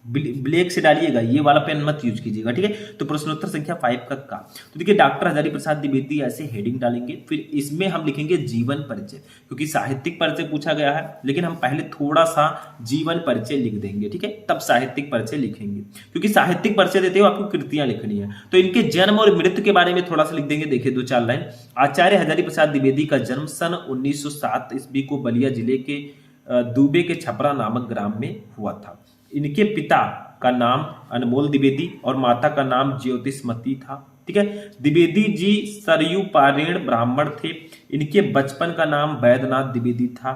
ब्लैक से डालिएगा, ये वाला पेन मत यूज कीजिएगा। ठीक है, तो प्रश्नोत्तर संख्या 5 का। तो देखिए डॉक्टर हजारी प्रसाद द्विवेदी ऐसे हेडिंग डालेंगे, फिर इसमें हम लिखेंगे जीवन परिचय, क्योंकि साहित्यिक परिचय पूछा गया है, लेकिन हम पहले थोड़ा सा जीवन परिचय लिख देंगे। ठीक है, तब साहित्यिक परिचय लिखेंगे, क्योंकि साहित्यिक परिचय देते हुए आपको कृतियां लिखनी है, तो इनके जन्म और मृत्यु के बारे में थोड़ा सा लिख देंगे। देखिए 2-4 लाइन। आचार्य हजारी प्रसाद द्विवेदी का जन्म सन 1907 ईस्वी को बलिया जिले के दुबे के छपरा नामक ग्राम में हुआ था। इनके पिता का नाम अनमोल द्विवेदी और माता का नाम ज्योतिषमती था। ठीक है, द्विवेदी जी सरयू पारेण ब्राह्मण थे। इनके बचपन का नाम वैद्यनाथ द्विवेदी था।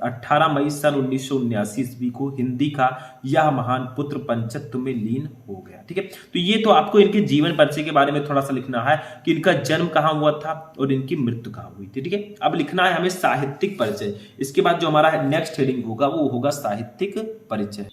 18 मई सन 1979 ईस्वी को हिंदी का यह महान पुत्र पंचत्व में लीन हो गया। ठीक है, तो ये तो आपको इनके जीवन परिचय के बारे में थोड़ा सा लिखना है कि इनका जन्म कहाँ हुआ था और इनकी मृत्यु कहाँ हुई थी। ठीक है, अब लिखना है हमें साहित्यिक परिचय। इसके बाद जो हमारा नेक्स्ट हेडिंग होगा वो होगा साहित्यिक परिचय।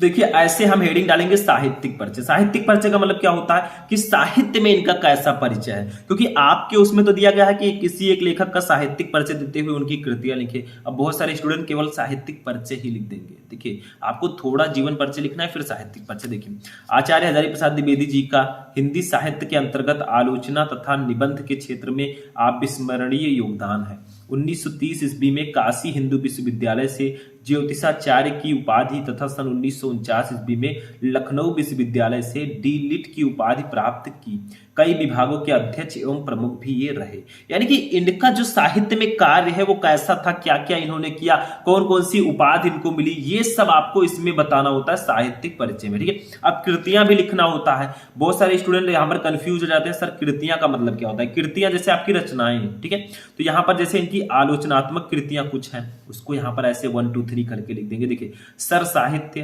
देखिए ऐसे हम हेडिंग डालेंगे साहित्यिक परिचय। साहित्यिक परिचय का मतलब क्या होता है कि साहित्य में इनका कैसा परिचय है, क्योंकि आपके उसमें तो दिया गया है कि किसी एक लेखक का साहित्यिक परिचय देते हुए उनकी कृतियां लिखे। अब बहुत सारे स्टूडेंट केवल साहित्यिक परिचय ही लिख देंगे। देखिए आपको थोड़ा जीवन परिचय लिखना है, फिर साहित्यिक परिचय। देखिए आचार्य हजारी प्रसाद द्विवेदी जी का हिंदी साहित्य के अंतर्गत आलोचना तथा निबंध के क्षेत्र में अविस्मरणीय योगदान है। 1930 ईस्वी में काशी हिंदू विश्वविद्यालय से ज्योतिषाचार्य की उपाधि तथा सन 1949 ईस्वी में लखनऊ विश्वविद्यालय से डी.लिट की उपाधि प्राप्त की। कई विभागों के अध्यक्ष एवं प्रमुख भी ये रहे। यानी कि इनका जो साहित्य में कार्य है वो कैसा था, क्या क्या इन्होंने किया, कौन कौन सी उपाधि इनको मिली, ये सब आपको इसमें बताना होता है साहित्यिक परिचय में। ठीक है, अब कृतियां भी लिखना होता है। बहुत सारे स्टूडेंट यहाँ पर कंफ्यूज हो जाते हैं, सर कृतियां का मतलब क्या होता है। कृतियां जैसे आपकी रचनाएं, ठीक है, तो यहाँ पर जैसे इनकी आलोचनात्मक कृतियां कुछ हैं, उसको यहाँ पर ऐसे 1 2 3 करके लिख देंगे। देखिए सर साहित्य,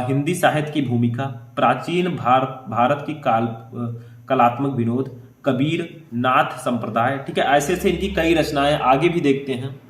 हिंदी साहित्य की भूमिका, प्राचीन भारत की कलात्मक विनोद, कबीर नाथ संप्रदाय। ठीक है, ऐसे ऐसे इनकी कई रचनाएं, आगे भी देखते हैं।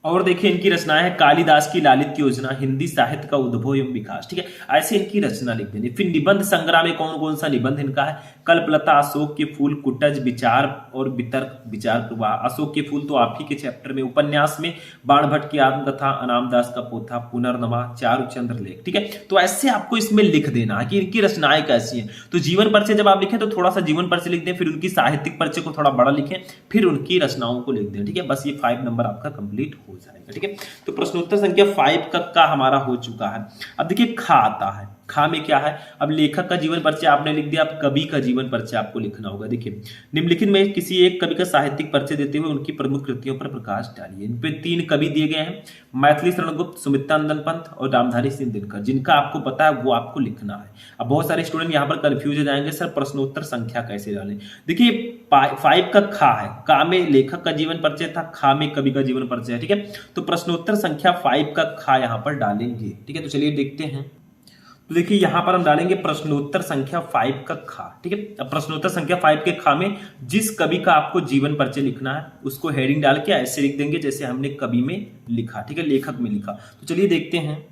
और देखिए इनकी रचनाएं है कालिदास की लालित्य योजना, हिंदी साहित्य का उद्भव एवं विकास। ठीक है, ऐसे इनकी रचना लिख देनी। फिर निबंध संग्रह में कौन कौन सा निबंध इनका है, कल्पलता, अशोक के फूल, कुटज, विचार और वितर्क, विचार प्रवाह। अशोक के फूल तो आप ही के चैप्टर में। उपन्यास में बाणभट्ट की आत्मकथा, अनामदास का पोथा, पुनर्नमा, चारुचंद्र लेख। ठीक है, तो ऐसे आपको इसमें लिख देना है कि इनकी रचनाएं कैसी हैं। तो जीवन परिचय जब आप लिखें तो थोड़ा सा जीवन परिचय लिख दें, फिर उनकी साहित्यिक परिचय को थोड़ा बड़ा लिखें, फिर उनकी रचनाओं को लिख दें। ठीक है, बस ये 5 नंबर आपका कंप्लीट हो जाएगा। ठीक है, तो प्रश्नोत्तर संख्या 5 का हमारा हो चुका है। अब देखिए खा आता है। खा में क्या है, अब लेखक का जीवन परिचय आपने लिख दिया, अब कवि का जीवन परिचय आपको लिखना होगा। देखिए निम्नलिखित में किसी एक कवि का साहित्यिक परिचय देते हुए उनकी प्रमुख कृतियों पर प्रकाश डालिए। इन पे 3 कवि दिए गए हैं, मैथिली शरण गुप्त, सुमित्रानंदन पंत और रामधारी सिंह दिनकर। जिनका आपको पता है वो आपको लिखना है। अब बहुत सारे स्टूडेंट यहाँ पर कंफ्यूज हो जाएंगे, सर प्रश्नोत्तर संख्या कैसे डालें। देखिए 5 का खा है, का में लेखक का जीवन परिचय था, खा में कवि का जीवन परिचय है। ठीक है, तो प्रश्नोत्तर संख्या 5 का खा यहाँ पर डालेंगे। ठीक है, तो चलिए देखते हैं। तो देखिए यहां पर हम डालेंगे प्रश्नोत्तर संख्या 5 का खा। ठीक है, अब प्रश्नोत्तर संख्या 5 के खा में जिस कवि का आपको जीवन परिचय लिखना है उसको हेडिंग डाल के ऐसे लिख देंगे जैसे हमने कवि में लिखा। ठीक है, लेखक में लिखा। तो चलिए देखते हैं।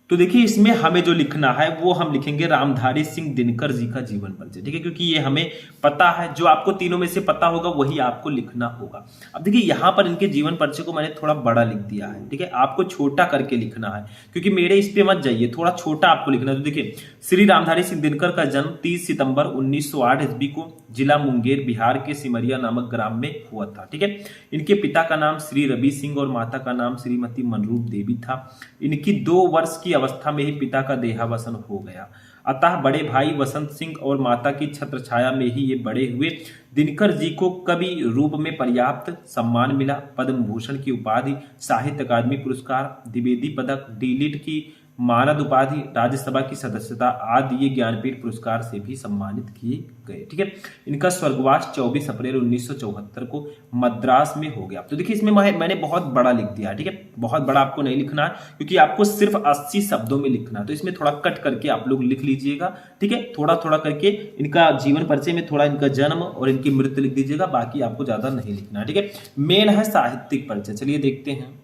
तो देखिए इसमें हमें जो लिखना है वो हम लिखेंगे रामधारी सिंह दिनकर जी का जीवन परिचय। ठीक है, क्योंकि ये हमें पता है, जो आपको तीनों में से पता होगा वही आपको लिखना होगा। अब देखिए यहाँ पर इनके जीवन परिचय को मैंने थोड़ा बड़ा लिख दिया है। ठीक है, आपको छोटा करके लिखना है, क्योंकि मेरे इस पे मत जाइए, थोड़ा छोटा आपको लिखना है। तो देखिए श्री रामधारी सिंह दिनकर का जन्म 30 सितंबर 1908 ईस्वी को जिला मुंगेर बिहार के सिमरिया नामक ग्राम में हुआ था। ठीक है, इनके पिता का नाम श्री रवि सिंह और माता का नाम श्रीमती मनरूप देवी था। इनकी 2 वर्ष की अवस्था में ही पिता का देहावसान हो गया। अतः बड़े भाई वसंत सिंह और माता की छत्र छाया में ही ये बड़े हुए। दिनकर जी को कवि रूप में पर्याप्त सम्मान मिला। पद्म भूषण की उपाधि, साहित्य अकादमी पुरस्कार, द्विवेदी पदक, डीलिट की मानद उपाधि, राज्यसभा की सदस्यता आदि ये ज्ञानपीठ पुरस्कार से भी सम्मानित किए गए। ठीक है, इनका स्वर्गवास 24 अप्रैल 1974 को मद्रास में हो गया। तो देखिए इसमें मैंने बहुत बड़ा लिख दिया। ठीक है, बहुत बड़ा आपको नहीं लिखना है क्योंकि आपको सिर्फ 80 शब्दों में लिखना है, तो इसमें थोड़ा कट करके आप लोग लिख लीजिएगा। ठीक है, थोड़ा थोड़ा करके इनका जीवन परिचय में थोड़ा इनका जन्म और इनकी मृत्यु लिख दीजिएगा, बाकी आपको ज्यादा नहीं लिखना है। ठीक है, मेन है साहित्यिक परिचय। चलिए देखते हैं।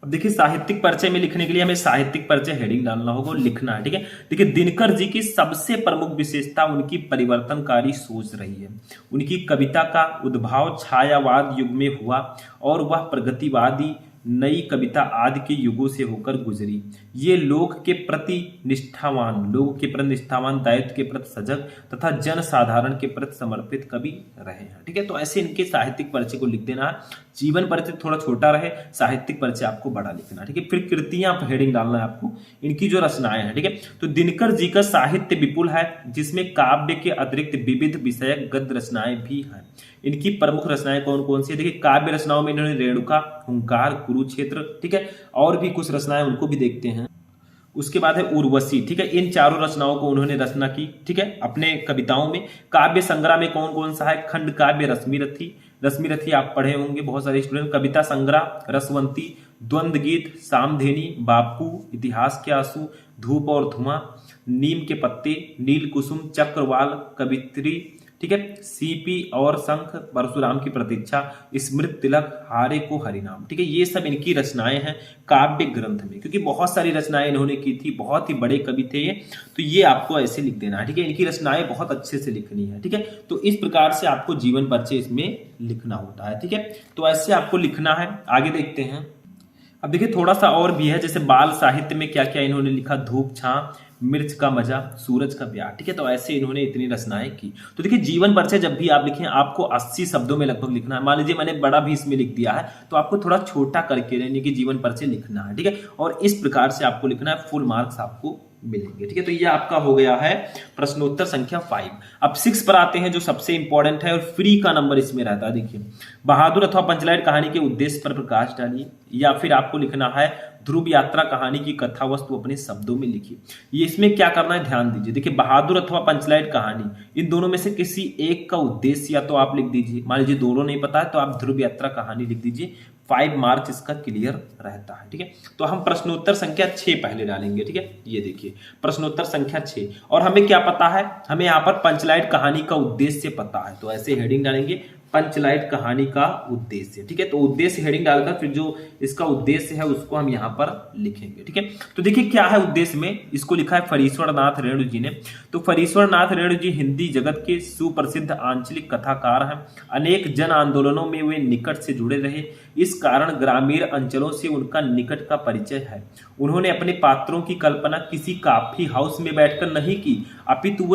अब देखिए साहित्यिक परिचय में लिखने के लिए हमें साहित्यिक परिचय हेडिंग डालना होगा और लिखना है। ठीक है, देखिए दिनकर जी की सबसे प्रमुख विशेषता उनकी परिवर्तनकारी सोच रही है। उनकी कविता का उद्भव छायावाद युग में हुआ और वह प्रगतिवादी नई कविता आदि के युगों से होकर गुजरी। ये लोक के प्रति निष्ठावान, दायित्व के प्रति सजग तथा जन साधारण के प्रति समर्पित कवि रहे हैं। ठीक है, तो ऐसे इनके साहित्यिक परिचय को लिख देना है। जीवन परिचय थोड़ा छोटा रहे, साहित्यिक परिचय आपको बड़ा लिखना है। ठीक है, फिर कृतियां हेडिंग डालना है आपको, इनकी जो रचनाएं हैं। ठीक है, तो दिनकर जी का साहित्य विपुल है जिसमें काव्य के अतिरिक्त विविध विषयक गद्य रचनाएं भी हैं। इनकी प्रमुख रचनाएं कौन कौन सी है? देखिए काव्य रचनाओं में इन्होंने रेणुका, हुंकार, कुरुक्षेत्र, ठीक है, और भी कुछ रचनाएं उनको भी देखते हैं। उसके बाद है उर्वशी। ठीक है, इन चारों रचनाओं को उन्होंने रचना की। ठीक है, अपने कविताओं में। काव्य संग्रह में कौन कौन सा है? खंड काव्य रश्मि रथी आप पढ़े होंगे बहुत सारे स्टूडेंट। कविता संग्रह रसवंती, द्वंद्व गीत, सामधेनी, बापू, इतिहास के आंसू, धूप और धुआं, नीम के पत्ते, नील कुसुम, चक्रवाल, कवित्री, ठीक है, सीपी और शंख, परशुराम की प्रतीक्षा, स्मृत तिलक, हारे को हरिनाम। ठीक है, ये सब इनकी रचनाएं हैं काव्य ग्रंथ में, क्योंकि बहुत सारी रचनाएं इन्होंने की थी, बहुत ही बड़े कवि थे ये, तो ये आपको ऐसे लिख देना है। ठीक है, इनकी रचनाएं बहुत अच्छे से लिखनी है। ठीक है, तो इस प्रकार से आपको जीवन परिचय इसमें लिखना होता है। ठीक है, तो ऐसे आपको लिखना है। आगे देखते हैं। अब देखिए थोड़ा सा और भी है, जैसे बाल साहित्य में क्या क्या इन्होंने लिखा। धूप छां, मिर्च का मजा, सूरज का प्यार। ठीक है, तो ऐसे इन्होंने इतनी रचनाएं की। तो देखिए जीवन परिचय जब भी आप लिखें आपको 80 शब्दों में लगभग लिखना है। मान लीजिए मैंने बड़ा भी इसमें लिख दिया है, तो आपको थोड़ा छोटा करके यानी कि जीवन परिचय लिखना है। ठीक है, और इस प्रकार से आपको लिखना है, फुल मार्क्स आपको मिलेंगे। ठीक है, तो ये आपका हो गया है प्रश्नोत्तर संख्या 5। अब 6 पर आते हैं जो सबसे इंपॉर्टेंट है और फ्री का नंबर इसमें रहता है। देखिए बहादुर अथवा पंचलाइट कहानी के उद्देश्य पर प्रकाश डालिए, या फिर आपको लिखना है ध्रुव यात्रा कहानी की कथा वस्तु अपने शब्दों में लिखिए। ये इसमें क्या करना है ध्यान दीजिए। देखिए बहादुर अथवा पंचलाइट कहानी, इन दोनों में से किसी एक का उद्देश्य या तो आप लिख दीजिए। मान लीजिए दोनों नहीं पता है तो आप ध्रुव यात्रा कहानी लिख दीजिए, 5 मार्क्स इसका क्लियर रहता है। ठीक है, तो हम प्रश्नोत्तर संख्या 6 पहले डालेंगे। ठीक है, ये देखिए प्रश्नोत्तर संख्या 6, और हमें क्या पता है? हमें यहाँ पर पंचलाइट कहानी का उद्देश्य पता है, तो ऐसे हेडिंग डालेंगे पंचलाइट कहानी का उद्देश्य। ठीक है, तो उद्देश्य हेडिंग डालकर फिर जो इसका उद्देश्य है उसको हम यहाँ पर लिखेंगे। ठीक है, तो देखिए क्या है उद्देश्य में, इसको लिखा है फरीश्वर नाथ रेणु जी ने। तो फरीश्वर नाथ रेणु जी हिंदी जगत के सुप्रसिद्ध आंचलिक कथाकार हैं। अनेक जन आंदोलनों में वे निकट से जुड़े रहे, इस कारण ग्रामीण अंचलों से उनका निकट का परिचय है। उन्होंने अपने पात्रों की कल्पना किसी कॉफी हाउस में बैठकर नहीं की, अपितु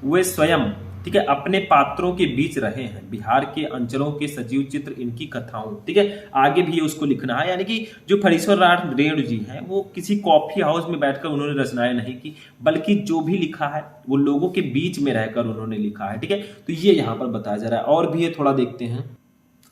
वे स्वयं ठीक है अपने पात्रों के बीच रहे हैं। बिहार के अंचलों के सजीव चित्र इनकी कथाओं। ठीक है, आगे भी उसको लिखना है, यानी कि जो फरीश्वर नाथ रेणु जी हैं वो किसी कॉफी हाउस में बैठकर उन्होंने रचनाएं नहीं की, बल्कि जो भी लिखा है वो लोगों के बीच में रहकर उन्होंने लिखा है। ठीक है, तो ये यहाँ पर बताया जा रहा है। और भी ये थोड़ा देखते हैं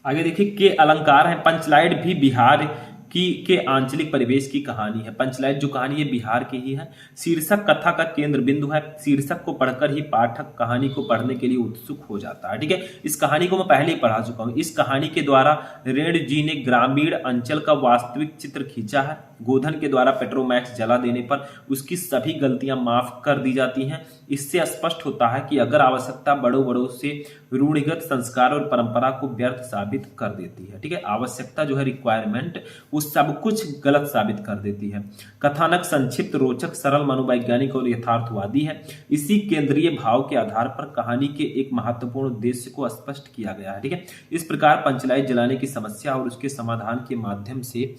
आगे। देखिए के अलंकार है। पंचलाइट भी बिहार के आंचलिक परिवेश की कहानी है। पंचलाइट जो कहानी है बिहार की ही है। शीर्षक कथा का केंद्र बिंदु है। शीर्षक को पढ़कर ही पाठक कहानी को पढ़ने के लिए उत्सुक हो जाता है। ठीक है, इस कहानी को मैं पहले ही पढ़ा चुका हूं। इस कहानी के द्वारा रेणु जी ने ग्रामीण अंचल का वास्तविक चित्र खींचा है। गोधन के द्वारा पेट्रोमैक्स जला देने पर उसकी सभी गलतियां माफ कर दी जाती हैं। इससे स्पष्ट होता है कि अगर आवश्यकता बड़ों से रूढ़िगत संस्कार और परंपरा को व्यर्थ साबित कर देती है। ठीक है, आवश्यकता जो है रिक्वायरमेंट वो सब कुछ गलत साबित कर देती है। कथानक संक्षिप्त, रोचक, सरल, मनोवैज्ञानिक और यथार्थवादी है। इसी केंद्रीय भाव के आधार पर कहानी के एक महत्वपूर्ण उद्देश्य को स्पष्ट किया गया है। ठीक है, इस प्रकार पंचलाइट जलाने की समस्या और उसके समाधान के माध्यम से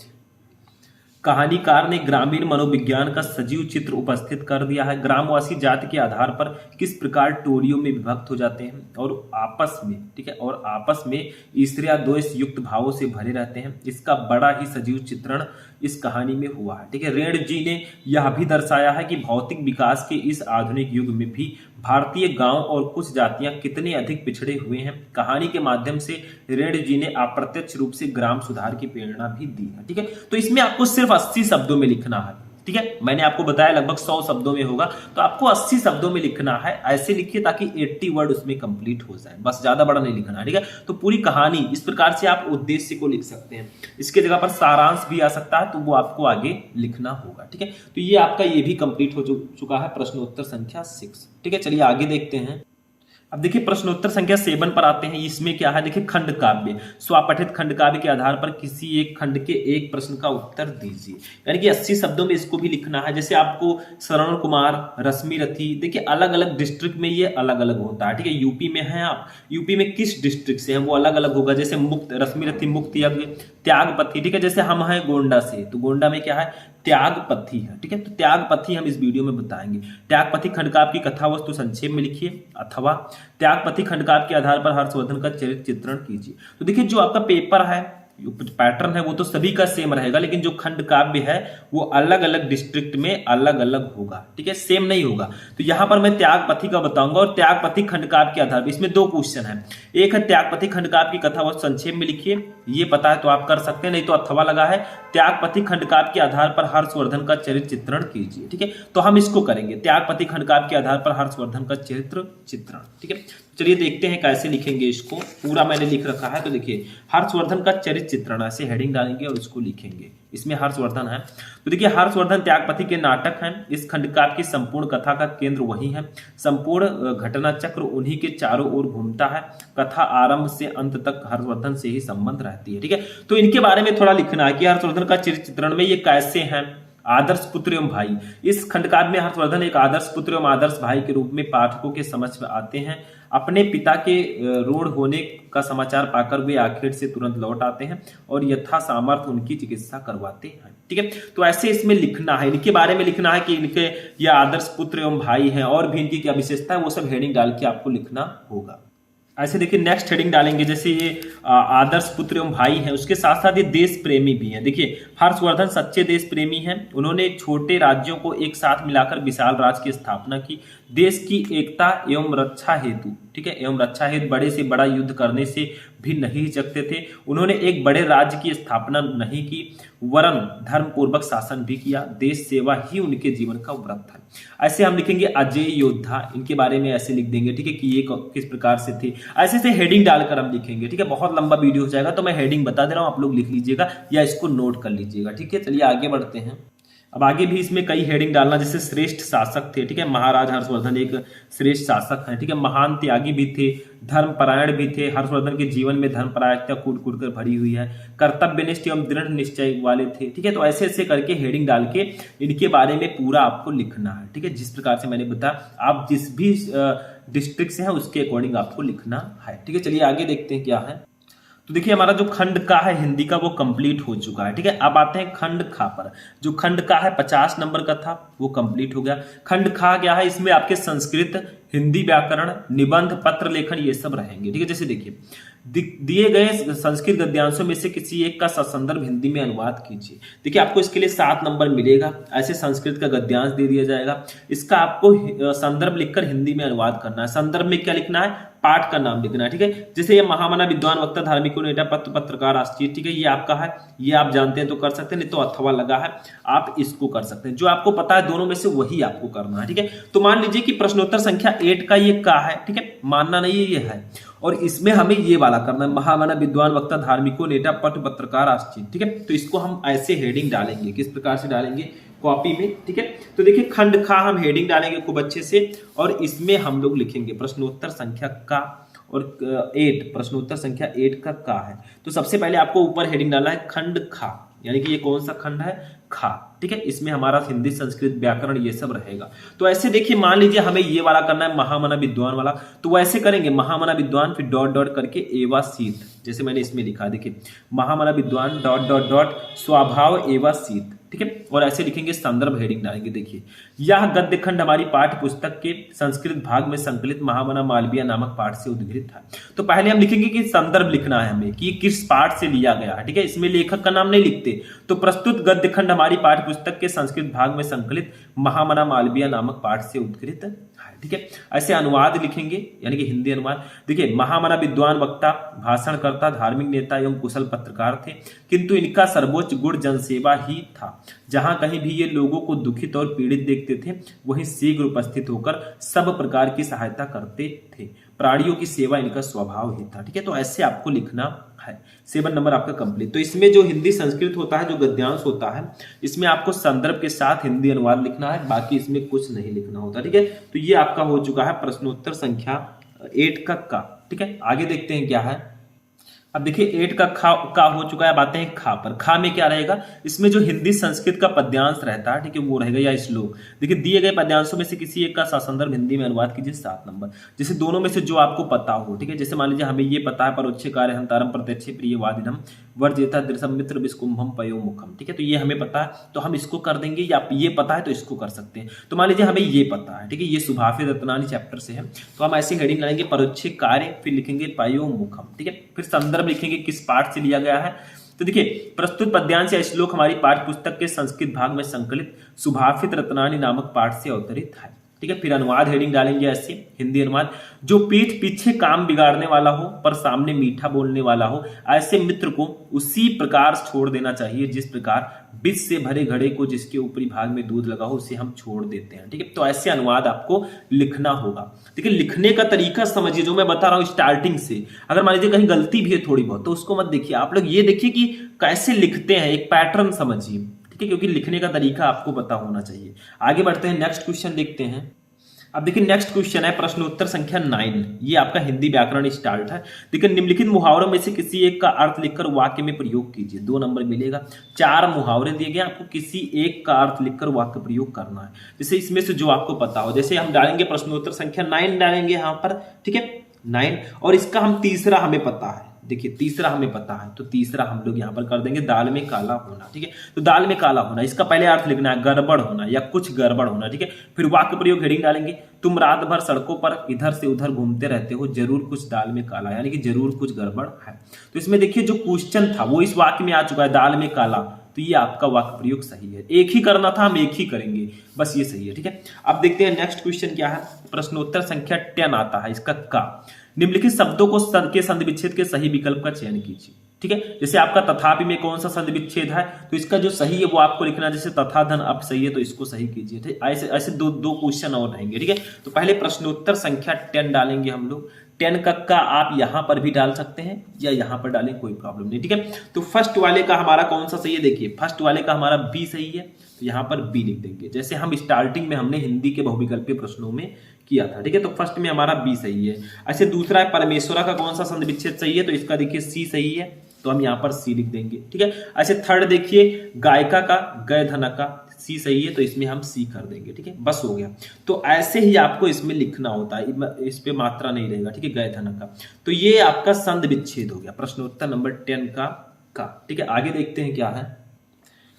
कहानीकार ने ग्रामीण मनोविज्ञान का सजीव चित्र उपस्थित कर दिया है। ग्रामवासी जाति के आधार पर किस प्रकार टोलियों में विभक्त हो जाते हैं और आपस में, ठीक है, और आपस में ईर्ष्या द्वेष युक्त भावों से भरे रहते हैं, इसका बड़ा ही सजीव चित्रण इस कहानी में हुआ है। ठीक है, रेण जी ने यह भी दर्शाया है कि भौतिक विकास के इस आधुनिक युग में भी भारतीय गांव और कुछ जातियां कितने अधिक पिछड़े हुए हैं। कहानी के माध्यम से रेण जी ने अप्रत्यक्ष रूप से ग्राम सुधार की प्रेरणा भी दी है। ठीक है, तो इसमें आपको सिर्फ 80 शब्दों में लिखना है। ठीक है, मैंने आपको बताया लगभग 100 शब्दों में होगा, तो आपको 80 शब्दों में लिखना है। ऐसे लिखिए ताकि 80 वर्ड उसमें कंप्लीट हो जाए, बस ज्यादा बड़ा नहीं लिखना है। ठीक है, तो पूरी कहानी इस प्रकार से आप उद्देश्य को लिख सकते हैं। इसके जगह पर सारांश भी आ सकता है, तो वो आपको आगे लिखना होगा। ठीक है, तो ये आपका ये भी कंप्लीट हो चुका है, प्रश्नोत्तर संख्या 6। ठीक है, चलिए आगे देखते हैं। अब देखिए प्रश्नोत्तर संख्या 7 पर आते हैं। इसमें क्या है, देखिए खंड काव्य, स्वपठित खंड काव्य के आधार पर किसी एक खंड के एक प्रश्न का उत्तर दीजिए। यानी कि 80 शब्दों में इसको भी लिखना है। जैसे आपको श्रवण कुमार, रश्मि रथी, देखिए अलग अलग डिस्ट्रिक्ट में ये अलग अलग होता है। ठीक है, यूपी में है आप, यूपी में किस डिस्ट्रिक्ट से है वो अलग अलग होगा। जैसे मुक्त, रश्मि रथी मुक्त यज्ञ, त्यागपथी। ठीक है, जैसे हम हैं गोंडा से, तो गोंडा में क्या है, त्यागपथी है। ठीक है, तो त्यागपथी हम इस वीडियो में बताएंगे। त्यागपथी खंडकाव्य की कथा वस्तु संक्षेप में लिखिए, अथवा त्यागपथी खंडकाव्य के आधार पर हर्षवर्धन का चरित्र चित्रण कीजिए। तो देखिए जो आपका पेपर है, पैटर्न है, वो तो सभी का सेम रहेगा, लेकिन जो खंड काव्य है वो अलग अलग डिस्ट्रिक्ट में अलग अलग होगा। ठीक है, सेम नहीं होगा। तो यहां पर मैं त्यागपथी का बताऊंगा और त्यागपथी खंड काव्य के आधार पर इसमें 2 क्वेश्चन है। एक है त्यागपथी खंड काव्य की कथा वस्तु संक्षेप में लिखिए, ये पता है तो आप कर सकते हैं, नहीं तो अथवा लगा है त्यागपथी खंड काव्य के आधार पर हर्षवर्धन का चरित्र चित्रण कीजिए। ठीक है, तो हम इसको करेंगे, त्यागपथी खंड काव्य के आधार पर हर्षवर्धन का चरित्र चित्रण। ठीक है, चलिए देखते हैं कैसे लिखेंगे इसको। पूरा मैंने लिख रखा है, तो देखिए हर्षवर्धन का चरित्र चित्रण, ऐसे हेडिंग डालेंगे और इसको लिखेंगे। इसमें हर्षवर्धन है, तो देखिए हर्षवर्धन त्यागपथी के नाटक हैं। इस खंडकाव्य की संपूर्ण कथा का केंद्र वही है। संपूर्ण घटना चक्र उन्हीं के चारों ओर घूमता है। कथा आरंभ से अंत तक हर्षवर्धन से ही संबंध रहती है। ठीक है, तो इनके बारे में थोड़ा लिखना है कि हर्षवर्धन का चरित्र चित्रण में ये कैसे हैं। आदर्श पुत्र एवं भाई, इस खंडकाव्य में हर्षवर्धन एक आदर्श पुत्र एवं आदर्श भाई के रूप में पाठकों के समझ में आते हैं। अपने पिता के रूढ़ होने का समाचार पाकर वे आखिर से तुरंत लौट आते हैं और यथा सामर्थ्य उनकी चिकित्सा करवाते हैं। ठीक है, तो ऐसे इसमें लिखना है, इनके बारे में लिखना है कि इनके ये आदर्श पुत्र एवं भाई हैं और भी इनकी क्या विशेषता है, वो सब हेडिंग डाल के आपको लिखना होगा। ऐसे देखिए नेक्स्ट हेडिंग डालेंगे, जैसे ये आदर्श पुत्र एवं भाई हैं, उसके साथ साथ ये देश प्रेमी भी हैं। देखिए हर्षवर्धन सच्चे देश प्रेमी हैं। उन्होंने छोटे राज्यों को एक साथ मिलाकर विशाल राज्य की स्थापना की। देश की एकता एवं रक्षा हेतु, ठीक है, एवं रक्षा हेतु बड़े से बड़ा युद्ध करने से भी नहीं हिचकते थे। उन्होंने एक बड़े राज्य की स्थापना नहीं की, वरन धर्म पूर्वक शासन भी किया। देश सेवा ही उनके जीवन का व्रत है। ऐसे हम लिखेंगे अजय योद्धा, इनके बारे में ऐसे लिख देंगे। ठीक है, कि ये किस प्रकार से थे, ऐसे से हेडिंग डालकर हम लिखेंगे। ठीक है, बहुत लंबा वीडियो हो जाएगा, तो मैं हेडिंग बता दे रहा हूं, आप लोग लिख लीजिएगा या इसको नोट कर लीजिएगा। ठीक है, चलिए आगे बढ़ते हैं। अब आगे भी इसमें कई हेडिंग डालना, जैसे श्रेष्ठ शासक थे। ठीक है, महाराज हर्षवर्धन एक श्रेष्ठ शासक हैं। ठीक है, महान त्यागी भी थे, धर्मपरायण भी थे। हर्षवर्धन के जीवन में धर्मपरायणता कूट कूट कर भरी हुई है। कर्तव्यनिष्ठ एवं दृढ़ निश्चय वाले थे। ठीक है, तो ऐसे ऐसे करके हेडिंग डाल के इनके बारे में पूरा आपको लिखना है। ठीक है, जिस प्रकार से मैंने बताया, आप जिस भी डिस्ट्रिक्ट से है उसके अकॉर्डिंग आपको लिखना है। ठीक है, चलिए आगे देखते हैं क्या है। तो देखिए हमारा जो खंड का है हिंदी का वो कंप्लीट हो चुका है। ठीक है, अब आते हैं खंड खा पर। जो खंड का है 50 नंबर का था वो कंप्लीट हो गया। खंड खा क्या है, इसमें आपके संस्कृत, हिंदी व्याकरण, निबंध, पत्र लेखन ये सब रहेंगे। ठीक है, जैसे देखिए दिए गए संस्कृत गद्यांशों में से किसी एक का संदर्भ हिंदी में अनुवाद कीजिए। देखिए आपको इसके लिए 7 नंबर मिलेगा। ऐसे संस्कृत का गद्यांश दे दिया जाएगा, इसका आपको संदर्भ लिखकर हिंदी में अनुवाद करना है। संदर्भ में क्या लिखना है, पाठ का नाम लिखना है। ठीक है, जैसे ये महामना विद्वान वक्ता धार्मिको नेता पत्रकार राष्ट्रीय, ठीक है, ये आपका है, ये आप जानते हैं तो कर सकते हैं, नहीं तो अथवा लगा है आप इसको कर सकते हैं। जो आपको पता है दोनों में से वही आपको करना है। ठीक है, तो मान लीजिए कि प्रश्नोत्तर संख्या 8 का ये का है। ठीक है, मानना नहीं है, ये है, और इसमें हमें ये वाला करना है, महामना विद्वान वक्ता धार्मिको नेता पत्रकार राष्ट्रीय। ठीक है, तो इसको हम ऐसे हेडिंग डालेंगे, किस प्रकार से डालेंगे, कॉपी में। ठीक है, तो देखिए खंड खा हम हेडिंग डालेंगे खूब अच्छे से, और इसमें हम लोग लिखेंगे प्रश्नोत्तर संख्या का और 8, प्रश्नोत्तर संख्या 8 का है। तो सबसे पहले आपको ऊपर हेडिंग डालना है खंड खा, यानी कि ये कौन सा खंड है, खा। ठीक है, इसमें हमारा हिंदी, संस्कृत, व्याकरण ये सब रहेगा। तो ऐसे देखिए मान लीजिए हमें ये वाला करना है, महामना विद्वान वाला, तो वैसे करेंगे महामना विद्वान फिर डॉट डॉट करके एवा शीत, जैसे मैंने इसमें लिखा। देखिए महामना विद्वान डॉट डॉट डॉट स्वभाव एवा शीत, ठीक है, और ऐसे लिखेंगे, संदर्भ हेडिंग डालेंगे। देखिए, यह गद्य खंड हमारी पाठ्य पुस्तक के संस्कृत भाग में संकलित महामना मालवीय नामक पाठ से उद्धृत है। तो पहले हम लिखेंगे कि संदर्भ लिखना है हमें, कि ये किस पाठ से लिया गया है। ठीक है, इसमें लेखक का नाम नहीं लिखते। तो प्रस्तुत गद्य खंड हमारी पाठ्य पुस्तक के संस्कृत भाग में संकलित महामना मालवीय नामक पाठ से उद्धृत है। ठीक है, ऐसे अनुवाद लिखेंगे, यानी कि हिंदी अनुवाद। देखिए, महामना विद्वान, वक्ता, भाषणकर्ता, धार्मिक नेता एवं कुशल पत्रकार थे, किंतु इनका सर्वोच्च गुण जनसेवा ही था। जहां कहीं भी ये लोगों को दुखित और पीड़ित देखते थे, वहीं शीघ्र उपस्थित होकर सब प्रकार की सहायता करते थे। प्राणियों की सेवा इनका स्वभाव ही था। ठीक है, तो ऐसे आपको लिखना है। 7 नंबर आपका कंप्लीट। तो इसमें जो हिंदी संस्कृत होता है, जो गद्यांश होता है, इसमें आपको संदर्भ के साथ हिंदी अनुवाद लिखना है, बाकी इसमें कुछ नहीं लिखना होता। ठीक है, तो ये आपका हो चुका है प्रश्नोत्तर संख्या 8 का। ठीक है, आगे देखते हैं क्या है। अब देखिए, 8 का हो चुका है। बातें हैं खा पर। खा में क्या रहेगा, इसमें जो हिंदी संस्कृत का पद्यांश रहता है, ठीक है, वो रहेगा या श्लोक। देखिए, दिए गए पद्यांशों में से किसी एक का ससंदर्भ हिंदी में अनुवाद कीजिए। 7 नंबर। जैसे दोनों में से जो आपको पता हो। ठीक है, जैसे मान लीजिए हमें ये पता है, परोक्षे कार्य हंतारम प्रत्यक्षे प्रियवादिनम वर्जेता दृशम मित्र विस्कुंभम पयो मुखम। ठीक है, तो ये हमें पता है, तो हम इसको कर देंगे, या ये पता है तो इसको कर सकते हैं। तो मान लीजिए हमें ये पता है, ठीक है, ये सुभाषित रत्नानी चैप्टर से है, तो हम ऐसे हेडिंग लगाएंगे, परोक्षे कार्य, फिर लिखेंगे पयो मुखम। ठीक है, फिर संदर्भ लिखेंगे किस पाठ से लिया गया है। तो देखिए, प्रस्तुत पद्यांश या श्लोक हमारी पाठ्य पुस्तक के संस्कृत भाग में संकलित सुभाषित रत्नानी नामक पाठ से अवतरित है। ठीक है, फिर अनुवाद हेडिंग डालेंगे ऐसे, हिंदी अनुवाद। जो पीठ पीछे काम बिगाड़ने वाला हो पर सामने मीठा बोलने वाला हो, ऐसे मित्र को उसी प्रकार छोड़ देना चाहिए जिस प्रकार विष से भरे घड़े को जिसके ऊपरी भाग में दूध लगा हो उसे हम छोड़ देते हैं। ठीक है, तो ऐसे अनुवाद आपको लिखना होगा। ठीक है, लिखने का तरीका समझिए, जो मैं बता रहा हूं स्टार्टिंग से। अगर मान लीजिए कहीं गलती भी है थोड़ी बहुत, तो उसको मत देखिए, आप लोग ये देखिए कि कैसे लिखते हैं, एक पैटर्न समझिए। ठीक है, क्योंकि लिखने का तरीका आपको पता होना चाहिए। आगे बढ़ते हैं, नेक्स्ट क्वेश्चन देखते हैं। अब देखिए, नेक्स्ट क्वेश्चन है प्रश्नोत्तर संख्या 9। ये आपका हिंदी व्याकरण स्टार्ट है। देखिए, निम्नलिखित मुहावरों में से किसी एक का अर्थ लिखकर वाक्य में प्रयोग कीजिए। 2 नंबर मिलेगा। 4 मुहावरे दिए गए, आपको किसी एक का अर्थ लिखकर वाक्य प्रयोग करना है। जैसे इसमें से जो आपको पता हो, जैसे हम डालेंगे प्रश्नोत्तर संख्या 9 डालेंगे यहाँ पर। ठीक है, 9, और इसका हम तीसरा हमें पता है। देखिए, तीसरा हमें पता है, तो तीसरा हम लोग यहां पर कर देंगे, दाल में काला होना। ठीक है, तो दाल में काला होना, इसका पहले अर्थ लिखना है, गड़बड़ होना या कुछ गड़बड़ होना। ठीक है, फिर वाक्य प्रयोग हेडिंग डालेंगे, तुम रात भर सड़कों पर इधर से उधर घूमते रहते हो, जरूर कुछ दाल में काला, यानी कि जरूर कुछ गड़बड़ है। तो इसमें देखिए, जो क्वेश्चन था वो इस वाक्य में आ चुका है, दाल में काला, तो ये आपका वाक्य प्रयोग सही है। एक ही करना था, हम एक ही करेंगे, बस ये सही है। ठीक है, अब देखते हैं नेक्स्ट क्वेश्चन क्या है। प्रश्नोत्तर संख्या 10 आता है, इसका का। निम्नलिखित शब्दों को के संधि विच्छेद के सही विकल्प का चयन कीजिए। ठीक है, जैसे आपका तथापि में कौन सा संधि विच्छेद है, तो इसका जो सही है वो आपको लिखना है। जैसे तथा धन अब सही है, तो इसको सही कीजिए। ठीक, ऐसे ऐसे दो क्वेश्चन और रहेंगे। ठीक है, तो पहले प्रश्नोत्तर संख्या 10 डालेंगे हम लोग। 10 का आप यहां पर भी डाल सकते हैं या यहां पर डालें, कोई प्रॉब्लम नहीं। ठीक है, तो फर्स्ट वाले का हमारा कौन सा सही है, देखिए फर्स्ट वाले का हमारा बी सही है, तो यहां पर बी लिख देंगे, जैसे हम स्टार्टिंग में हमने हिंदी के बहुविकल्पीय प्रश्नों में किया था। ठीक है, तो फर्स्ट में हमारा बी सही है। ऐसे दूसरा है परमेश्वरा का कौन सा संधि विच्छेद सही है, तो इसका देखिए सी सही है, तो हम यहाँ पर सी लिख देंगे। ठीक है, ऐसे थर्ड देखिए, गायिका का गय धन का सी सही है, तो इसमें हम सी कर देंगे। ठीक है, बस हो गया। तो ऐसे ही आपको इसमें लिखना होता है, इस पे मात्रा नहीं रहेगा। ठीक है, गय धन का, तो ये आपका संधि विच्छेद हो गया प्रश्नोत्तर नंबर 10 का। ठीक है, आगे देखते हैं क्या है।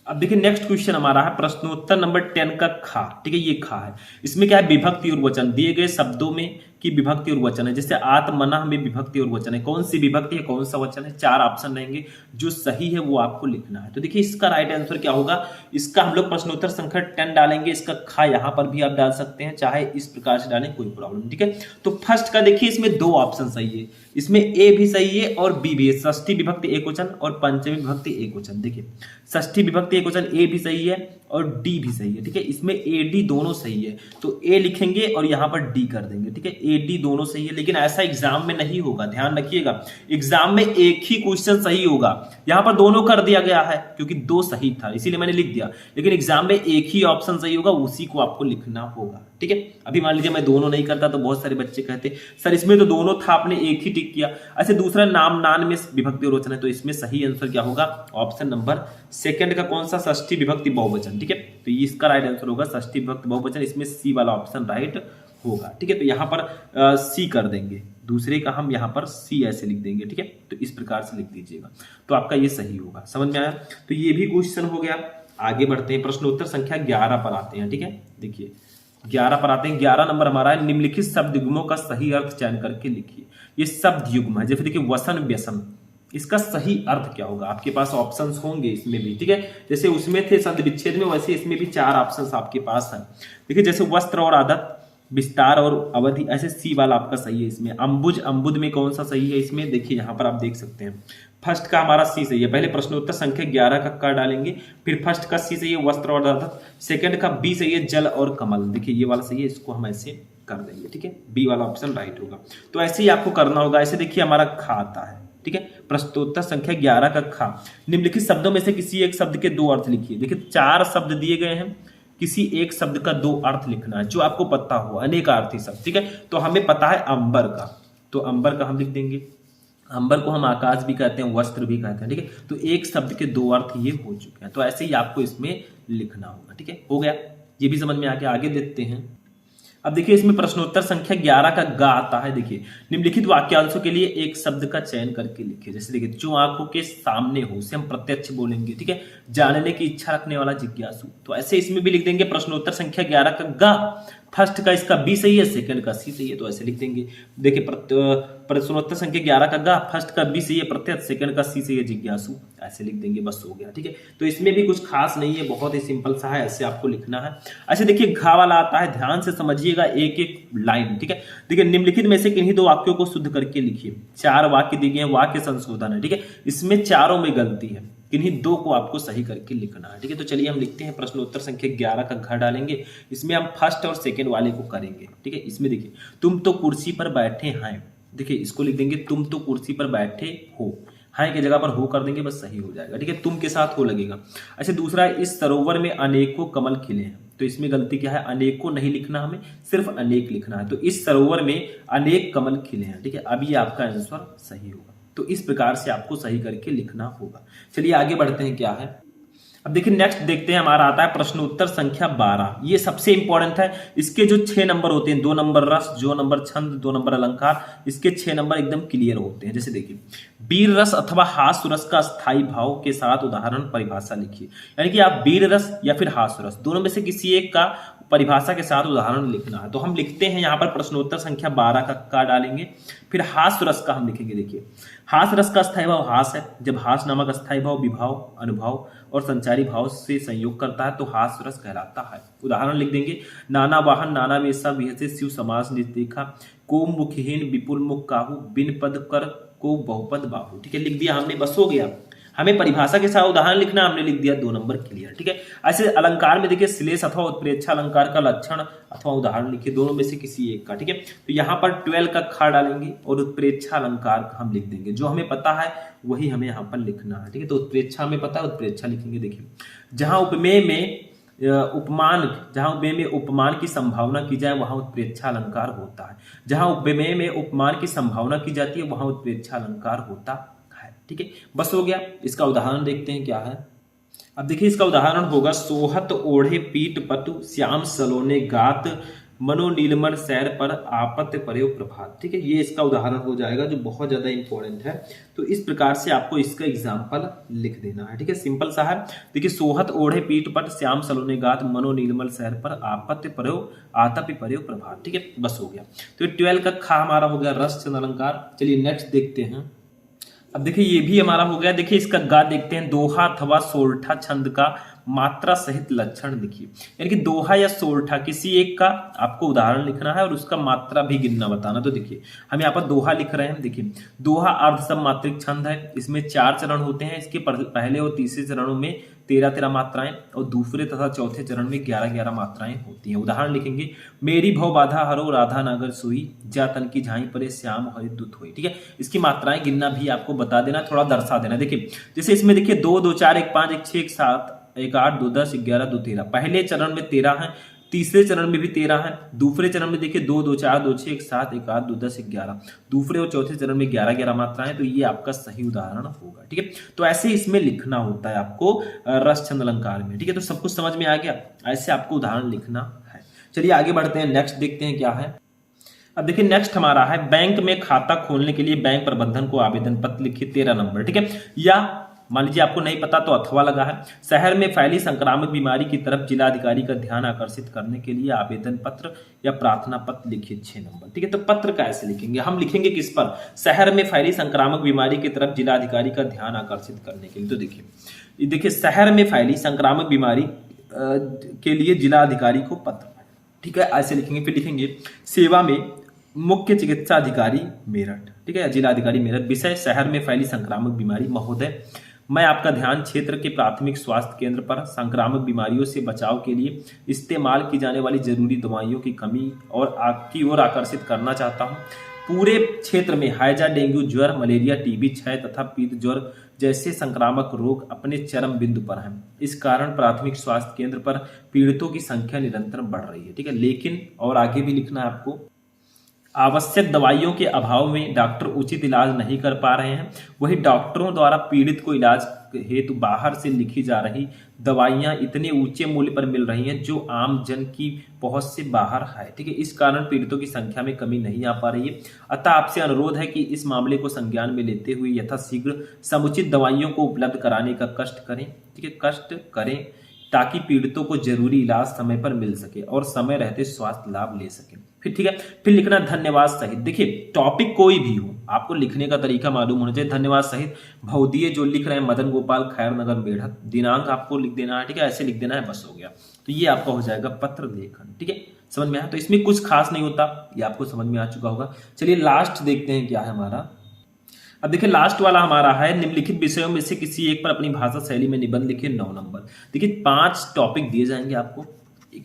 अब देखिए, नेक्स्ट क्वेश्चन हमारा है प्रश्नोत्तर नंबर 10 का खा। ठीक है, ये खा है। इसमें क्या है, विभक्ति और वचन दिए गए शब्दों में की विभक्ति और वचन है। जैसे आत्मना में विभक्ति और वचन है, कौन सी विभक्ति है, कौन सा वचन है, 4 ऑप्शन रहेंगे, जो सही है वो आपको लिखना है। तो देखिए, इसका राइट आंसर क्या होगा, इसका हम लोग प्रश्नोत्तर संख्या 10 डालेंगे। इसका खा यहां पर भी आप डाल सकते हैं, चाहे इस प्रकार से डालें, कोई प्रॉब्लम। ठीक है, तो फर्स्ट का देखिए, इसमें 2 ऑप्शन सही है, इसमें ए भी सही है और बी भी है। षष्ठी विभक्ति एकवचन और पंचमी विभक्ति एकवचन। देखिए, षष्ठी विभक्ति एकवचन ए भी सही है और डी भी सही है। ठीक है, इसमें ए डी दोनों सही है, तो ए लिखेंगे और यहां पर डी कर देंगे। ठीक है, ए डी दोनों सही है, लेकिन ऐसा एग्जाम में नहीं होगा, ध्यान रखिएगा। एग्जाम में एक ही क्वेश्चन सही होगा, यहां पर दोनों कर दिया गया है क्योंकि 2 सही था, इसीलिए मैंने लिख दिया। लेकिन एग्जाम में एक ही ऑप्शन सही होगा, उसी को आपको लिखना होगा। ठीक है, अभी मान लीजिए मैं दोनों नहीं करता, तो बहुत सारे बच्चे कहते सर इसमें तो दोनों था, आपने एक ही टिक किया। ऐसे दूसरा नाम नान में विभक्ति और वचन है, तो इसमें सही आंसर क्या होगा, ऑप्शन नंबर 2 का कौन सा, षष्ठी विभक्ति बहुवचन। ठीक है, तो इसका राइट आंसर होगा षष्ठी विभक्ति बहुवचन, इसमें सी वाला ऑप्शन राइट होगा। ठीक है, तो यहां पर सी कर देंगे, दूसरे का हम यहां पर सी ऐसे लिख देंगे। ठीक है, तो इस प्रकार से लिख दीजिएगा, तो आपका ये सही होगा। समझ में आया, तो ये भी क्वेश्चन हो गया। आगे बढ़ते हैं, प्रश्नोत्तर संख्या 11 पर आते हैं। ठीक है, देखिए 11 पर आते हैं। 11 नंबर हमारा है, निम्नलिखित शब्द युग्मों का सही अर्थ चयन करके लिखिए। ये शब्द युग्म है, जैसे देखिए वसन व्यसन, इसका सही अर्थ क्या होगा? आपके पास ऑप्शंस होंगे इसमें भी। ठीक है, जैसे उसमें थे संधि विच्छेद में, वैसे इसमें भी 4 ऑप्शंस आपके पास है। देखिए जैसे वस्त्र और आदत, विस्तार और अवधि, ऐसे सी वाला आपका सही है इसमें। अंबुज, अंबुद में कौन सा सही है इसमें? देखिए यहाँ पर आप देख सकते हैं, फर्स्ट का हमारा सी सही है। पहले प्रश्नोत्तर संख्या 11 का क डालेंगे, फिर फर्स्ट का सी सही है, वस्त्र और आदत। सेकंड का बी सही है, जल और कमल। देखिए ये वाला सही है, इसको हम ऐसे कर देंगे। ठीक है, बी वाला ऑप्शन राइट होगा। तो ऐसे ही आपको करना होगा। ऐसे देखिए हमारा खा आता है। ठीक है, प्रश्नोत्तर संख्या 11 का खा, निम्नलिखित शब्दों में से किसी एक शब्द के 2 अर्थ लिखिए। देखिए 4 शब्द दिए गए हैं, किसी एक शब्द का 2 अर्थ लिखना है जो आपको पता हो, अनेकार्थी शब्द। ठीक है, तो हमें पता है अंबर का, तो अंबर का हम लिख देंगे। अंबर को हम आकाश भी कहते हैं, वस्त्र भी कहते हैं। ठीक है, तो एक शब्द के 2 अर्थ ये हो चुके हैं, तो ऐसे ही आपको इसमें लिखना होगा। ठीक है, हो गया, ये भी समझ में आ गया। आगे देखते हैं। अब देखिए इसमें प्रश्नोत्तर संख्या 11 का ग आता है। देखिए निम्नलिखित वाक्यांशों के लिए एक शब्द का चयन करके लिखिए। जैसे देखिए जो आंखों के सामने हो, उसे हम प्रत्यक्ष बोलेंगे। ठीक है, जानने की इच्छा रखने वाला जिज्ञासु, तो ऐसे इसमें भी लिख देंगे प्रश्नोत्तर संख्या 11 का ग। फर्स्ट का इसका बी सही है, सेकंड का सी सही है, तो ऐसे लिख देंगे। देखिए प्रश्नोत्तर संख्या 11 का ग, फर्स्ट का बी सही है प्रत्यक्ष, सेकंड का सी सही है जिज्ञासु, ऐसे लिख देंगे, बस हो गया। ठीक है, तो इसमें भी कुछ खास नहीं है, बहुत ही सिंपल सा है, ऐसे आपको लिखना है। ऐसे देखिए घा वाला आता है, ध्यान से समझिएगा एक एक लाइन। ठीक है, देखिए निम्नलिखित में से किन्हीं 2 वाक्यों को शुद्ध करके लिखिए। 4 वाक्य दिए गए हैं, वाक्य संशोधन है। ठीक है, इसमें चारों में गलती है, किन्हीं 2 को आपको सही करके लिखना है। ठीक है, तो चलिए हम लिखते हैं। प्रश्नोत्तर संख्या 11 का घ डालेंगे, इसमें हम फर्स्ट और सेकंड वाले को करेंगे। ठीक है, इसमें देखिए तुम तो कुर्सी पर बैठे हैं, देखिए इसको लिख देंगे तुम तो कुर्सी पर बैठे हो, हाय की जगह पर हो कर देंगे, बस सही हो जाएगा। ठीक है, तुम के साथ हो लगेगा। अच्छा दूसरा है, इस सरोवर में अनेकों कमल खिले हैं, तो इसमें गलती क्या है? अनेकों नहीं लिखना, हमें सिर्फ अनेक लिखना है। तो इस सरोवर में अनेक कमल खिले हैं। ठीक है, अब ये आपका आंसर सही होगा। तो इस प्रकार से आपको सही करके लिखना होगा। चलिए आगे बढ़ते हैं, क्या है अब देखिए नेक्स्ट देखते हैं। हमारा आता है प्रश्नोत्तर संख्या 12, ये सबसे इंपॉर्टेंट है। इसके जो 6 नंबर होते हैं, 2 नंबर रस, 2 नंबर छंद, 2 नंबर अलंकार, इसके 6 नंबर एकदम क्लियर होते हैं। जैसे देखिए वीर रस अथवा हास्य रस का स्थायी भाव के साथ उदाहरण परिभाषा लिखिए। यानी कि आप वीर रस या फिर हास्य रस, दोनों में से किसी एक का परिभाषा के साथ उदाहरण लिखना है। तो हम लिखते हैं यहाँ पर प्रश्नोत्तर संख्या 12 का डालेंगे, फिर हास्य रस का हम लिखेंगे। देखिए हास्य रस का स्थायी भाव हास है, जब हास नामक स्थायी भाव विभाव, अनुभव और संचारी भाव से संयोग करता है तो हास्य रस कहलाता है। उदाहरण लिख देंगे, नाना वाहन नाना वेशा विहसे शिव समास निर्देखा, को मुखहीन विपुल मुख काहू, बिन पद कर को बहुपद बाहु। ठीक है, लिख दिया हमने, बस हो गया। हमें परिभाषा के साथ उदाहरण लिखना, हमने लिख दिया, 2 नंबर क्लियर। ठीक है, ऐसे अलंकार में देखिए श्लेष अथवा उत्प्रेक्षा अलंकार का लक्षण अथवा उदाहरण लिखिए, दोनों में से किसी एक का। ठीक है, तो यहाँ पर 12 का खा डालेंगे और उत्प्रेक्षा अलंकार का हम लिख देंगे। जो हमें पता है वही हमें यहाँ पर लिखना है। ठीक है, तो उत्प्रेक्षा हमें पता है, उत्प्रेक्षा लिखेंगे। देखिए जहां उपमेय में उपमान की संभावना की जाए वहां उत्प्रेक्षा अलंकार होता है, जहां उपमेय में उपमान की संभावना की जाती है वहां उत्प्रेक्षा अलंकार होता है। ठीक है, बस हो गया। इसका उदाहरण देखते हैं क्या है। अब देखिए इसका उदाहरण होगा, सोहत ओढ़े पीट पटु, श्याम सलोने गात, मनो नीलमण सैर पर आपत्य पर्यो प्रभात। ठीक है, ये इसका उदाहरण हो जाएगा जो बहुत ज्यादा इंपॉर्टेंट है। तो इस प्रकार से आपको इसका एग्जाम्पल लिख देना है। ठीक है, सिंपल सा है। देखिए सोहत ओढ़े पीट पट, श्याम सलोने गात, मनो नीलमल सैर पर आपत्य पर्यो आतप्य पर्यो प्रभात। ठीक है, बस हो गया। तो 12 का खा हमारा हो गया रस छंद अलंकार। चलिए नेक्स्ट देखते हैं। अब देखिए ये भी हमारा हो गया। देखिए इसका गा देखते हैं, दोहा अथवा सोरठा छंद का मात्रा सहित लक्षण लिखिए। यानी कि दोहा या सोरठा किसी एक का आपको उदाहरण लिखना है और उसका मात्रा भी गिनना बताना। तो देखिए हम यहाँ पर दोहा लिख रहे हैं। देखिए दोहा अर्ध सम मात्रिक छंद है, इसमें 4 चरण होते हैं। इसके पहले और तीसरे चरणों में 13-13 मात्राएं और दूसरे तथा चौथे चरण में 11-11 मात्राएं होती हैं। उदाहरण लिखेंगे, मेरी भव बाधा हरो राधा नगर सोई, जा तन की झाई परे श्याम हरित दुत हुई। ठीक है, इसकी मात्राएं गिनना भी आपको बता देना, थोड़ा दर्शा देना। देखिए जैसे इसमें देखिए 2 2 4 1 5 1 6 1 7 1 8 2 10 11 2 13, पहले चरण में 13 है, तीसरे चरण में भी 13 है, दूसरे चरण में देखिए 2 2 4 2 6 1 7 1 8 2 10 11, दूसरे और चौथे चरण में 11-11 मात्राएं। तो ये आपका सही उदाहरण होगा। ठीक है, तो ऐसे इसमें लिखना होता है आपको रस छंद अलंकार में। ठीक है, तो सब कुछ समझ में आ गया, ऐसे आपको उदाहरण लिखना है। चलिए आगे बढ़ते हैं, नेक्स्ट देखते हैं क्या है। अब देखिए नेक्स्ट हमारा है, बैंक में खाता खोलने के लिए बैंक प्रबंधन को आवेदन पत्र लिखिए 13 नंबर। ठीक है, या मान लीजिए आपको नहीं पता तो अथवा लगा है। शहर में फैली संक्रामक बीमारी की तरफ जिलाधिकारी का ध्यान आकर्षित करने के लिए आवेदन पत्र या प्रार्थना पत्र लिखिए 6 नंबर। ठीक है, तो पत्र कैसे लिखेंगे, हम लिखेंगे किस पर, शहर में फैली संक्रामक बीमारी की तरफ जिलाधिकारी का ध्यान आकर्षित करने के लिए। तो देखिए शहर में फैली संक्रामक बीमारी के लिए जिलाधिकारी को पत्र, ठीक है, ऐसे लिखेंगे। फिर लिखेंगे सेवा में मुख्य चिकित्सा अधिकारी मेरठ, ठीक है, जिलाधिकारी मेरठ। विषय शहर में फैली संक्रामक बीमारी। महोदय, मैं आपका ध्यान क्षेत्र के प्राथमिक स्वास्थ्य केंद्र पर संक्रामक बीमारियों से बचाव के लिए इस्तेमाल की जाने वाली जरूरी दवाइयों की कमी और की ओर आकर्षित करना चाहता हूं। पूरे क्षेत्र में हैजा, डेंगू, ज्वर, मलेरिया, टीबी, क्षय तथा पीत ज्वर जैसे संक्रामक रोग अपने चरम बिंदु पर हैं। इस कारण प्राथमिक स्वास्थ्य केंद्र पर पीड़ितों की संख्या निरंतर बढ़ रही है। ठीक है, लेकिन और आगे भी लिखना है आपको, आवश्यक दवाइयों के अभाव में डॉक्टर उचित इलाज नहीं कर पा रहे हैं। वही डॉक्टरों द्वारा पीड़ित को इलाज हेतु बाहर से लिखी जा रही दवाइयां इतने ऊंचे मूल्य पर मिल रही हैं जो आम जन की पहुंच से बाहर है। ठीक है, इस कारण पीड़ितों की संख्या में कमी नहीं आ पा रही है। अतः आपसे अनुरोध है कि इस मामले को संज्ञान में लेते हुए यथाशीघ्र समुचित दवाइयों को उपलब्ध कराने का कष्ट करें। ठीक है, कष्ट करें ताकि पीड़ितों को जरूरी इलाज समय पर मिल सके और समय रहते स्वास्थ्य लाभ ले सके। फिर ठीक है, फिर लिखना धन्यवाद सहित। देखिए टॉपिक कोई भी हो, आपको लिखने का तरीका मालूम होना चाहिए। धन्यवाद सहित भौदिये जो लिख रहे हैं मदन गोपाल खैर नगर मेढक, दिनांक आपको लिख देना है। ठीक है, ऐसे लिख देना है, बस हो गया। तो ये आपका हो जाएगा पत्र लेखन। ठीक है, समझ में आया। तो इसमें कुछ खास नहीं होता, ये आपको समझ में आ चुका होगा। चलिए लास्ट देखते हैं क्या है हमारा। अब देखिए लास्ट वाला हमारा है, निम्नलिखित विषयों में से किसी एक पर अपनी भाषा शैली में निबंध लिखिए 9 नंबर। देखिए 5 टॉपिक दिए जाएंगे आपको,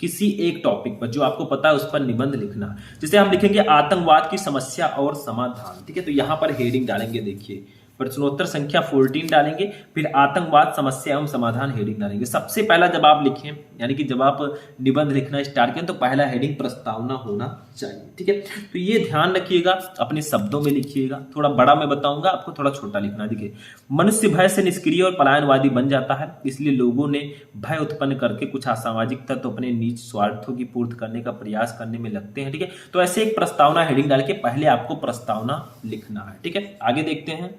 किसी एक टॉपिक पर जो आपको पता है उस पर निबंध लिखना है। जैसे हम लिखेंगे आतंकवाद की समस्या और समाधान। ठीक है, तो यहां पर हेडिंग डालेंगे, देखिए प्रश्नोत्तर संख्या 14 डालेंगे, फिर आतंकवाद समस्या एवं समाधान हेडिंग डालेंगे। सबसे पहला जब आप लिखें, यानी कि जब आप निबंध लिखना स्टार्ट करें तो पहला हेडिंग प्रस्तावना होना चाहिए। ठीक है, तो ये ध्यान रखिएगा, अपने शब्दों में लिखिएगा। थोड़ा बड़ा मैं बताऊंगा आपको, थोड़ा छोटा लिखना। देखिए मनुष्य भय से निष्क्रिय और पलायनवादी बन जाता है, इसलिए लोगों ने भय उत्पन्न करके कुछ असामाजिक तत्व अपने नीच स्वार्थों की पूर्ति करने का प्रयास करने में लगते हैं। ठीक है, तो ऐसे एक प्रस्तावना हेडिंग डाल के पहले आपको प्रस्तावना लिखना है। ठीक है, आगे देखते हैं।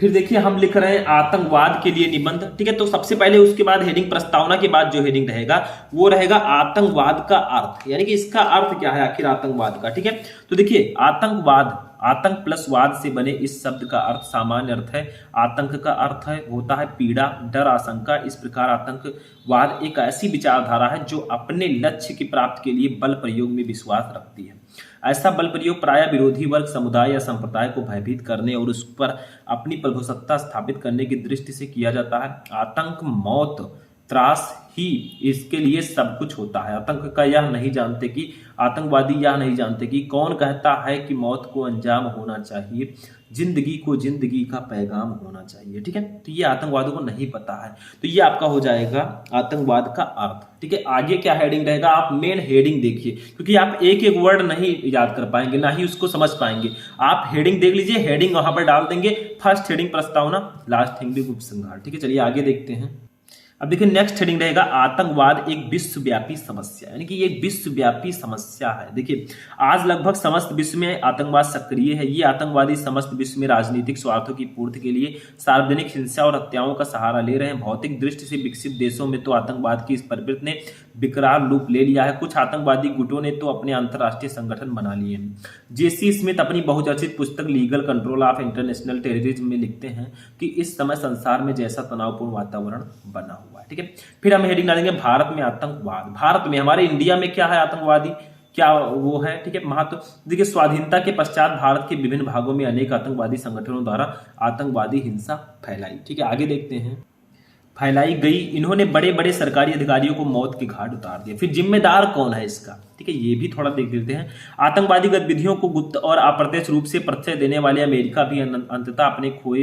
फिर देखिए हम लिख रहे हैं आतंकवाद के लिए निबंध। ठीक है, तो सबसे पहले उसके बाद हेडिंग प्रस्तावना के बाद जो हेडिंग रहेगा वो रहेगा आतंकवाद का अर्थ, यानी कि इसका अर्थ क्या है आखिर आतंकवाद का। ठीक है, तो देखिए आतंकवाद, आतंक प्लस वाद से बने इस शब्द का अर्थ सामान्य अर्थ है। आतंक का अर्थ है होता है पीड़ा, डर, आशंका। इस प्रकार आतंकवाद एक ऐसी विचारधारा है जो अपने लक्ष्य की प्राप्ति के लिए बल प्रयोग में विश्वास रखती है। ऐसा बल प्रयोग प्राय विरोधी वर्ग, समुदाय या संप्रदाय को भयभीत करने और उस पर अपनी प्रभुसत्ता स्थापित करने की दृष्टि से किया जाता है। आतंक, मौत, त्रास ही इसके लिए सब कुछ होता है। आतंक का यह नहीं जानते कि आतंकवादी यह नहीं जानते कि कौन कहता है कि मौत को अंजाम होना चाहिए, जिंदगी को जिंदगी का पैगाम होना चाहिए। ठीक है, तो ये आतंकवादियों को नहीं पता है। तो ये आपका हो जाएगा आतंकवाद का अर्थ। ठीक है, आगे क्या हेडिंग रहेगा, आप मेन हेडिंग देखिए, क्योंकि आप एक एक वर्ड नहीं याद कर पाएंगे, ना ही उसको समझ पाएंगे। आप हेडिंग देख लीजिए, हेडिंग वहां पर डाल देंगे। फर्स्ट हेडिंग प्रस्तावना, लास्ट हेडिंग उपसंहार। ठीक है, चलिए आगे देखते हैं। अब देखिए नेक्स्ट हेडिंग रहेगा आतंकवाद एक विश्वव्यापी समस्या, यानी कि ये विश्वव्यापी समस्या है। देखिए आज लगभग समस्त विश्व में आतंकवाद सक्रिय है। ये आतंकवादी समस्त विश्व में राजनीतिक स्वार्थों की पूर्ति के लिए सार्वजनिक हिंसा और हत्याओं का सहारा ले रहे हैं। भौतिक दृष्टि से विकसित देशों में तो आतंकवाद की इस प्रवृत्ति ने विकराल रूप ले लिया है। कुछ आतंकवादी गुटों ने तो अपने अंतर्राष्ट्रीय संगठन बना लिए हैं। जेसी स्मिथ अपनी बहुचर्चित पुस्तक legal control of international terrorism में लिखते हैं कि इस समय संसार में जैसा तनावपूर्ण वातावरण बना हुआ है। ठीक है, फिर हम हेडिंग डालेंगे भारत में आतंकवाद। भारत में, हमारे इंडिया में क्या है आतंकवादी, क्या वो है। ठीक है, महत्व देखिए स्वाधीनता के पश्चात भारत के विभिन्न भागों में अनेक आतंकवादी संगठनों द्वारा आतंकवादी हिंसा फैलाई। ठीक है, आगे देखते हैं। फैलाई गई, इन्होंने बड़े बड़े सरकारी अधिकारियों को मौत के घाट उतार दिया। फिर जिम्मेदार कौन है इसका, ठीक है, ये भी थोड़ा देख लेते हैं। आतंकवादी गतिविधियों को गुप्त और अप्रत्यक्ष रूप से प्रत्यय देने वाले अमेरिका भी अंततः अपने खोदे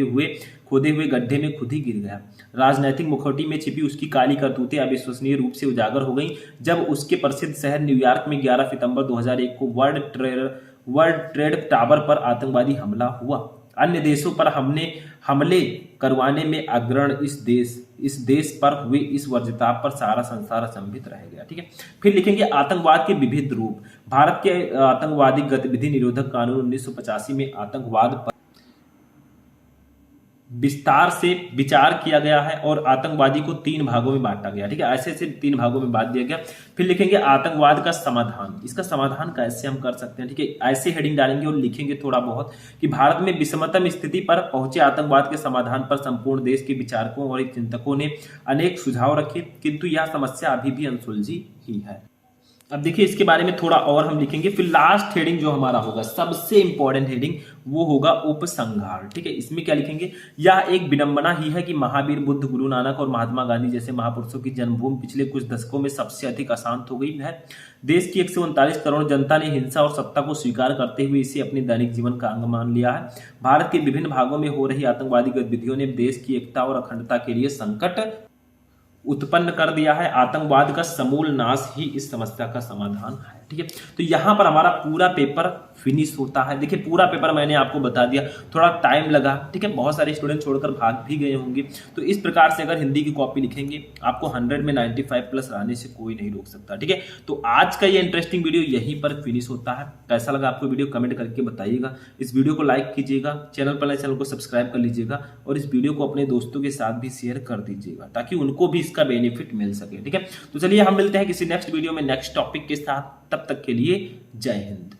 हुए गड्ढे में खुद ही गिर गया। राजनैतिक मुखौटी में छिपी उसकी काली करतूतें अविश्वसनीय रूप से उजागर हो गई जब उसके प्रसिद्ध शहर न्यूयॉर्क में 11 सितंबर 2001 को वर्ल्ड ट्रेड टावर पर आतंकवादी हमला हुआ। अन्य देशों पर हमले करवाने में अग्रण इस देश पर हुए इस वर्जताप पर सारा संसार अचंभित रह गया। ठीक है, फिर लिखेंगे आतंकवाद के विविध रूप। भारत के आतंकवादी गतिविधि निरोधक कानून 1985 में आतंकवाद पर विस्तार से विचार किया गया है और आतंकवादी को 3 भागों में बांटा गया। ठीक है, ऐसे ऐसे 3 भागों में बांट दिया गया। फिर लिखेंगे आतंकवाद का समाधान। इसका समाधान कैसे हम कर सकते हैं? ठीक है, ऐसे हेडिंग डालेंगे और लिखेंगे थोड़ा बहुत कि भारत में विषमतम स्थिति पर पहुंचे आतंकवाद के समाधान पर संपूर्ण देश के विचारकों और चिंतकों ने अनेक सुझाव रखे, किंतु यह समस्या अभी भी अनसुलझी ही है। अब देखिए इसके बारे में थोड़ा और हम लिखेंगे। फिर लास्ट हेडिंग जो हमारा होगा, सबसे इंपॉर्टेंट हेडिंग, वो होगा उपसंहार। ठीक है, इसमें क्या लिखेंगे? यह एक विडंबना ही है कि महावीर बुद्ध, गुरु नानक और महात्मा गांधी जैसे महापुरुषों की जन्मभूमि पिछले कुछ दशकों में सबसे अधिक अशांत हो गई है। देश की 139 करोड़ जनता ने हिंसा और सत्ता को स्वीकार करते हुए इसे अपने दैनिक जीवन का अंग मान लिया है। भारत के विभिन्न भागों में हो रही आतंकवादी गतिविधियों ने देश की एकता और अखंडता के लिए संकट उत्पन्न कर दिया है। आतंकवाद का समूल नाश ही इस समस्या का समाधान है। ठीक है, तो यहां पर हमारा पूरा पेपर फिनिश होता है। देखिए पूरा पेपर मैंने आपको बता दिया, थोड़ा टाइम लगा। ठीक है, बहुत सारे स्टूडेंट छोड़कर भाग भी गए होंगे। तो इस प्रकार से अगर हिंदी की कॉपी लिखेंगे, आपको 100 में 95 प्लस लाने से कोई नहीं रोक सकता। ठीक है, तो आज का ये इंटरेस्टिंग वीडियो यहीं पर फिनिश होता है। कैसा लगा आपको वीडियो कमेंट करके बताइएगा। इस वीडियो को लाइक कीजिएगा, चैनल को सब्सक्राइब कर लीजिएगा और इस वीडियो को अपने दोस्तों के साथ भी शेयर कर दीजिएगा ताकि उनको भी इसका बेनिफिट मिल सके। ठीक है, तो चलिए हम मिलते हैं किसी नेक्स्ट वीडियो में नेक्स्ट टॉपिक के साथ। तब तक के लिए जय हिंद।